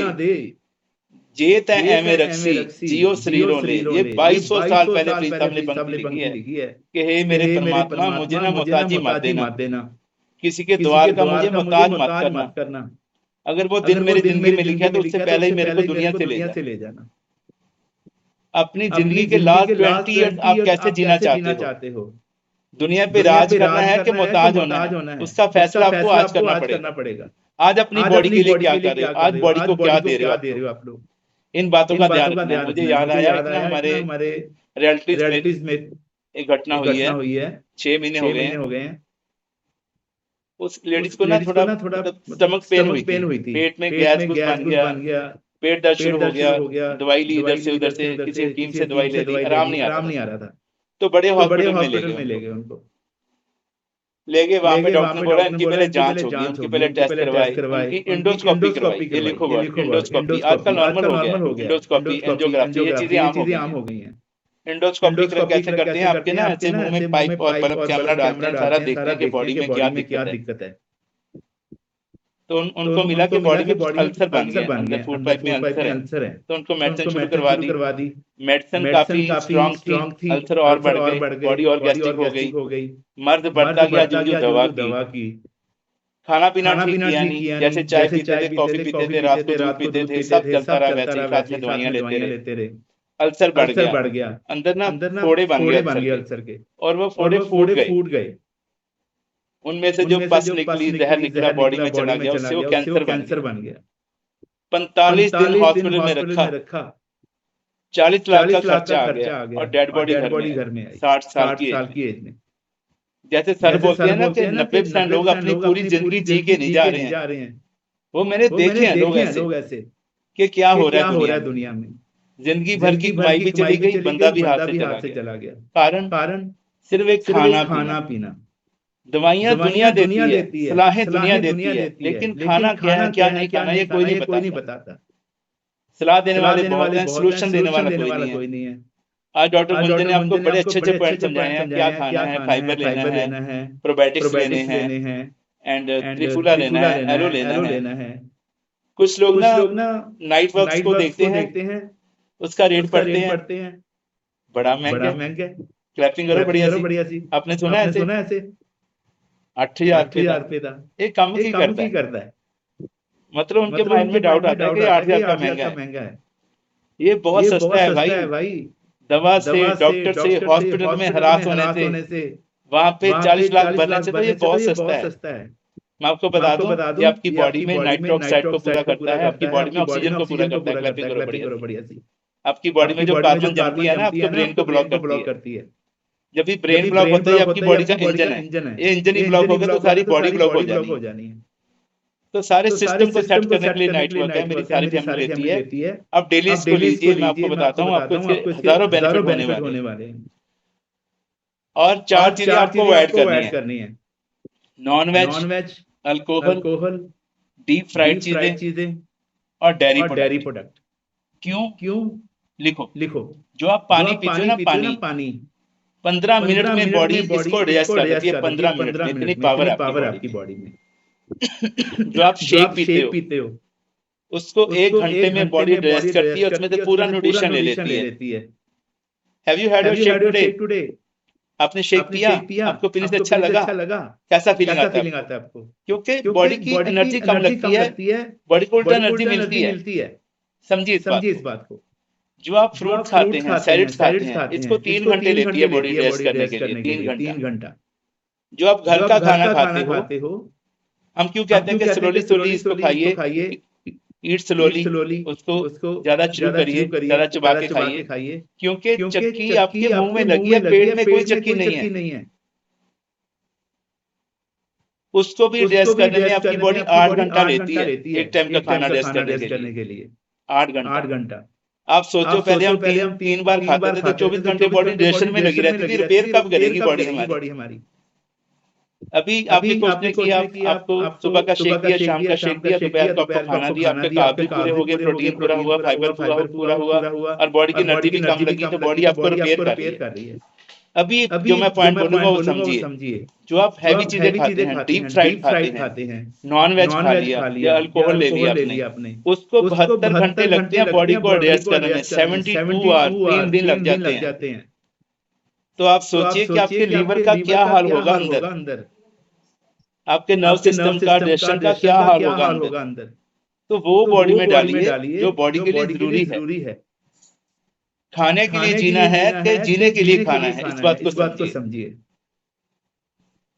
जे तै एवें रखसी जियो शरीरों ले। ये 2200 साल पहले फरीद साहब ने पंक्ति लिखी है कि हे मेरे परमात्मा, मुझे ना मोहताजी मत देना, किसी के द्वार का मुझे मोहताज मत करना। अगर वो दिन मेरी जिंदगी में लिखा है तो उससे पहले ही मेरे को दुनिया से ले जाना। अपनी जिंदगी के लास्ट 20 ईयर्स आप कैसे जीना चाहते हो? दुनिया पे राज करना है कि मोहताज होना है? उसका फैसला आपको आज करना पड़ेगा। आज अपनी बॉडी के लिए क्या कर रहे हो? आज बॉडी को क्या दे रहे हो आप लोग? इन बातों का ध्यान रखना। मुझे याद आया हमारे रिलेटिव्स में एक घटना हुई है, 6 महीने हो गए हैं। उस लेडीज को ना थोड़ा स्टमक पेन हुई थी, पेट में गैस बन गया, पेट दर्द शुरू हो गया, दवाई ली इधर से उधर से, किसी हकीम से दवाई ले ली, आराम नहीं आ रहा था। तो बड़े हॉस्पिटल में ले गए उनको, वहां पे डॉक्टर ने बोला इनकी पहले जांच होगी, उनकी पहले टेस्ट करवाई, उनकी इंडोस्कोपी करवाई। ये लिखो वर्ड इंडोस्कोपी, आजकल नॉर्मल हो गया इंडोस्कोपी, एंजियोग्राफी, ये चीजें आम हो गई हैं। इंडोस्कोपी कैसे करते हैं? आपके ना ऐसे मुंह में पाइप और बल्ब कैमरा डालते हैं, सारा देखते हैं कि बॉडी में क्या दिक्कत है। तो उनको मिला कि बॉडी में अल्सर बन गया, अंदर फूड पाइप में अल्सर है। तो उनको मेडिसिन शुरू करवा दी। मेडिसिन काफी स्ट्रांग थी, अल्सर और बढ़ गए, बॉडी और गैस्ट्रिक हो गई, मर्द बढ़ता गया जो दवा की। खाना पीना ठीक किया नहीं, जैसे चाय पीते थे, कॉफी पीते थे, रात को दूध पीते थे, सब चलता रहा वैसे ही, साथ में दवाइयां लेते रहे। अल्सर बढ़ गया, अंदर ना फोड़े बन गए अल्सर के, और वो फोड़े फूट गए। उनमें से जो पस निकली, जहर निकला, बॉडी में चला गया, उससे वो कैंसर बन गया। 45 दिन हॉस्पिटल में रखा, 40 लाख का खर्चा आ गया, और डेड बॉडी घर में आई 60 साल की एज में। जैसे सर बोलते हैं ना कि 90% लोग अपनी पूरी जिंदगी जी के नहीं जा रहे हैं। वो मैंने देखे हैं लोग ऐसे कि क्या हो रहा है दुनिया में। जिंदगी भर की कमाई भी चली गई, बंदा भी हाथ से चला गया। कारण सिर्फ एक खाना पीना। दवाइयां दुनिया देती है, सलाहें दुनिया देती है, लेकिन खाना क्या है क्या नहीं खाना ये कोई नहीं बताता। सलाह देने वाले बहुत हैं, सोल्यूशन देने वाला कोई नहीं है। आज डॉक्टर गुंजन ने आपको बड़े अच्छे पॉइंट समझाए हैं, क्या खाना है, फाइबर लेना है, प्रोबायोटिक्स लेने हैं, एंड त्रिफला लेना है, एलो लेना है। कुछ लोग ना नाइट वर्क्स को देखते हैं, उसका रेट पढ़ते हैं, बड़ा महंगा। क्लैपिंग करो बढ़िया सी। आपने सुना है ऐसे 8,000 रुपए का एक कम की करता है। मतलब उनके माइंड में डाउट आता है कि 8,000 का महंगा है। ये बहुत सस्ता है भाई। दवा से, डॉक्टर से, हॉस्पिटल में हरास होने से, वहां पे 40 लाख भरने से तो ये बहुत सस्ता है। मैं आपको बता दूं कि आपकी बॉडी में नाइट्रस ऑक्साइड को पूरा करता है, आपकी बॉडी में ऑक्सीजन को पूरा करता है। क्लैपिंग करो बढ़िया सी। आपकी बॉडी में जो कार्बन जमती है ना, आपके ब्रेन को ब्लॉक करती है। जब भी ब्रेन ब्लॉक होता है, आपकी बॉडी का इंजन है, ये इंजन ही ब्लॉक होगा तो सारी बॉडी ब्लॉक हो जानी है। तो सारे सिस्टम को सेट करने के लिए नाइट वर्क है, मेरी सारी फैमिली लेती है। अब डेली इसको लीजिए, मैं आपको बताता हूँ, आपको इसके हजारों बेनिफिट होने वाले हैं। और 4 चीजें आपको ऐड करनी है। Non veg, alcohol, deep fried चीजें और डेयरी प्रोडक्ट। क्यों? लिखो। जो आप पानी पीते हो ना, पानी 15 मिनट में बॉडी इसको डाइजेस्ट कर लेती है। 15 मिनट में इतनी पावर आपकी बॉडी में। जो आप शेक पीते हो उसको 1 घंटे में बॉडी डाइजेस्ट करती है, उसमें से पूरा न्यूट्रिशन ले लेती है। Have you had your shake today? आपने शेक पिया, आपको पीने से अच्छा लगा? कैसा फीलिंग आता है आपको? क्योंकि बॉडी की एनर्जी कम लगती है, बॉडी को उल्टा एनर्जी मिलती है। समझिए इस बात को। जो आप फ्रूट खाते हैं, सैलेड खाते हैं, इसको 3 घंटे लेती है बॉडी डाइजेस्ट करने के लिए। 3 घंटा। जो आप घर का खाना खाते हो, हम क्यों कहते हैं कि स्लोली स्लोली इसको खाइए, ईट स्लोली, उसको ज्यादा च्यू करिए, ज्यादा चबा के खाइए, क्योंकि चक्की आपके मुंह में लगी है, पेट में कोई चक्की नहीं है। उसको भी डाइजेस्ट करने में आपकी बॉडी 8 घंटा लेती है, एक टाइम का खाना डाइजेस्ट करने के लिए 8 घंटा। आप सोचो पहले हम 3 बार खाते थे तो 24 घंटे बॉडी डाइजेशन में लगी रहती थी, रिपेयर कब करेगी बॉडी हमारी। अभी आपकी क्वेश्चन की आपको सुबह का शेक दिया, शाम का शेक दिया, दोपहर को आपको खाना दिया, आपके कार्ब भी पूरे हो गए, प्रोटीन पूरा हुआ, फाइबर पूरा हुआ और बॉडी की एनर्जी भी कम लगी, तो बॉडी आपको रिपेयर कर रही है। अभी जो मैं पॉइंट बोलूंगा वो समझिए, जो आप हैवी चीजें खाते हैं, डीप फ्राइड खाते हैं, नॉन वेज खा लिया या अल्कोहल ले लिया आपने, उसको 72 घंटे लगते हैं बॉडी को डाइजेस्ट करने में, 72 आवर 3 दिन लग जाते हैं। तो आप सोचिए कि आपके लीवर का क्या हाल होगा अंदर, आपके नर्व सिस्टम का, डाइजेशन का क्या हाल होगा अंदर। तो वो बॉडी में डालिए जो बॉडी के लिए जरूरी है। खाने के लिए जीना है कि जीने के लिए खाना है, इस बात को समझिए।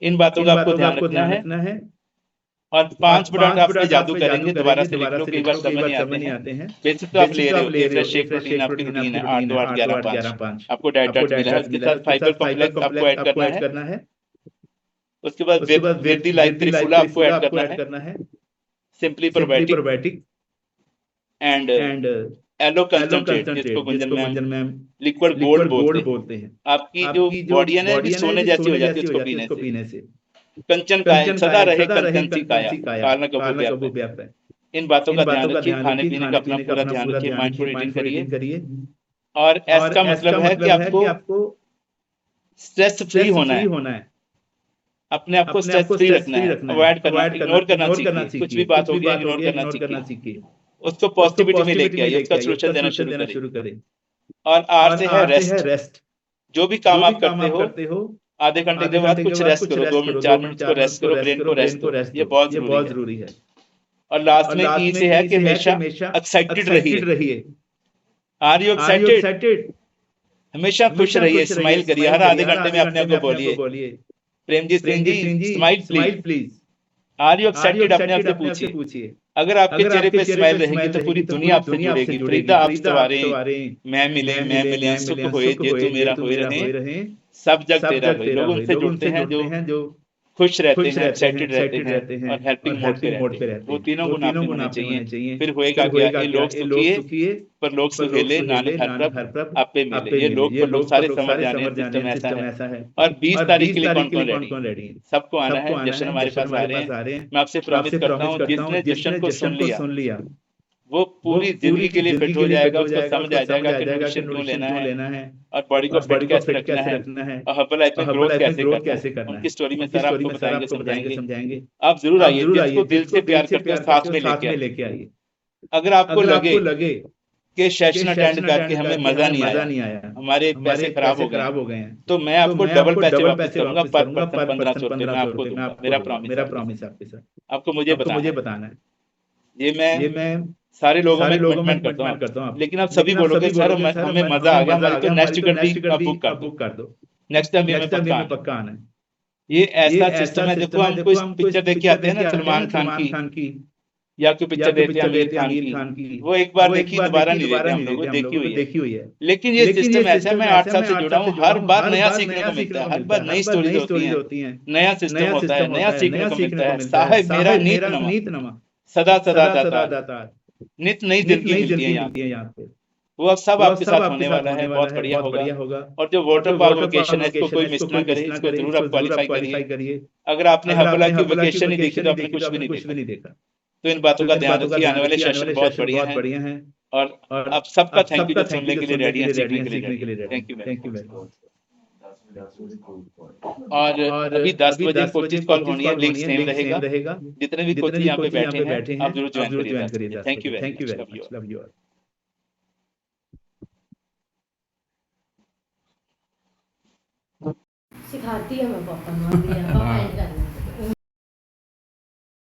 इन बातों का आपको ध्यान रखना है। और 5 प्रोडक्ट आप पे जादू करेंगे, दोबारा से लिख लो, कई बार समझ नहीं आते हैं। बेसिक तो आप ले रहे हो, फ्रेश शेक प्रोटीन आपकी रूटीन है 8 2 8 11 5, आपको डाइट मिला है, उसके साथ फाइबर कॉम्प्लेक्स आपको ऐड करना है। उसके बाद वेदी लाइफ त्रिफला आपको ऐड करना है, simply probiotic and aloe concentrate, जिसको गुंजन मैम लिक्विड गोल्ड बोलते हैं। आपकी जो बॉडी है ना, सोने जैसी हो जाती है उसको पीने से। कंचन काया सदा रहे कंचन काया, काल कबू व्याप है। इन बातों का ध्यान रखिए, खाने पीने का अपना पूरा ध्यान रखिए, माइंडफुल ईटिंग करिए। और एस का मतलब है कि आपको स्ट्रेस फ्री होना है, अपने आप को स्ट्रेस फ्री रखना है, अवॉइड करना, इग्नोर करना सीखिए, कुछ भी बात होगी इग्नोर करना सीखिए, उसको पॉजिटिविटी में लेके आइए, उसका सोल्यूशन देना शुरू करें। और आर से है रेस्ट, जो भी काम आप करते हो आधे घंटे के बाद कुछ रेस्ट करो, 2 मिनट 4 मिनट को रेस्ट करो, ब्रेन को रेस्ट दो, ये बहुत जरूरी है। और लास्ट में ई से है कि हमेशा एक्साइटेड रहिए। Are you excited? हमेशा खुश रहिए, स्माइल करिए, हर आधे घंटे में अपने आप को बोलिए Premjeet Singh ji smile please. Are you excited? अपने आप से पूछिए। अगर आपके चेहरे पे स्माइल रहेगी तो पूरी दुनिया आपसे जुड़ेगी। फरीदा आप सवारे मैं मिले सुख होए जे तू मेरा होए रहे, सब जग तेरा होए। लोग उनसे जुड़ते हैं जो खुश रहते हैं, एक्साइटेड रहते हैं और हेल्पिंग मोड पे रहते हैं। वो तीनों गुण आपने होने चाहिए। फिर होएगा क्या? ये लोग सुखिए पर लोग सुहेले, नानक हर प्रभ आप पे मिले। ये लोग पर लोग सारे समझ जाने हैं, सिस्टम ऐसा है। और 20 तारीख के लिए कौन रेडी? सबको आना है, जश्न हमारे पास आ रहे हैं। मैं आपसे प्रॉमिस करता हूँ, जिसने जश्न को सुन लिया वो पूरी जिंदगी के लिए फिट हो जाएगा, उसको समझ आ जाएगा कि न्यूट्रिशन क्यों लेना है और बॉडी को फिट कैसे रखना है और हर्बल लाइफ में ग्रोथ कैसे करना है। उनकी स्टोरी में सारा आपको बताएंगे, समझाएंगे। आप जरूर आइए, जिसको दिल से प्यार करते हो साथ में लेके आइए। अगर आपको लगे कि सेशन अटेंड करके हमें मजा नहीं आया, हमारे पैसे खराब हो गए हैं, तो मैं आपको डबल पैसे वापस करूंगा, पर पर्सन 1500 रुपए मैं आपको दूंगा। मेरा प्रॉमिस आपके साथ। आपको मुझे बताना है। ये मैं सारे लोगों में कमिटमेंट करता हूँ, लेकिन आप सभी बोलोगे सर हमें मजा आ गया, हमारी तो नेक्स्ट टिकट भी बुक कर दो, नेक्स्ट टाइम में पक्का आना है। ये ऐसा सिस्टम है। देखो हम कोई पिक्चर देख के आते हैं ना सलमान खान की या कोई पिक्चर देखते हैं आमिर खान की, वो एक बार देखी दोबारा नहीं देखते हम लोग, देखी हुई है। लेकिन ये सिस्टम ऐसा है, मैं 8 साल से जुड़ा हूँ, हर बार नया सीखने को मिलता है, हर बार नई स्टोरीज होती हैं, नया सिस्टम होता है, नया सीखने को मिलता है। साहिब मेरा नीत नमा सदा दाता, नित नई जिंदगी मिलती है यहाँ पे। वो अब सब आपके साथ होने वाला है, बहुत बढ़िया होगा। और जो वाटर पावर वेकेशन है, इसको कोई मिस ना करे, इसको जरूर आप क्वालिफाई करिए। अगर आपने हबला की वेकेशन नहीं देखी तो आपने कुछ भी नहीं देखा। तो इन बातों का ध्यान रखिए, आने वाले सेशन बहुत बढ़िया हैं। और आप सबका थैंक यू जो सुनने के लिए रेडी हैं, सीखने के लिए। Thank you very much. और अभी 10 बजे कोचिंग कॉल होनी है, लिंक सेम रहेगा। जितने भी कोचिंग यहाँ पे बैठे हैं आप जरूर ज्वाइन करिए। Thank you very much, love you all. सिखाती है मैं पापा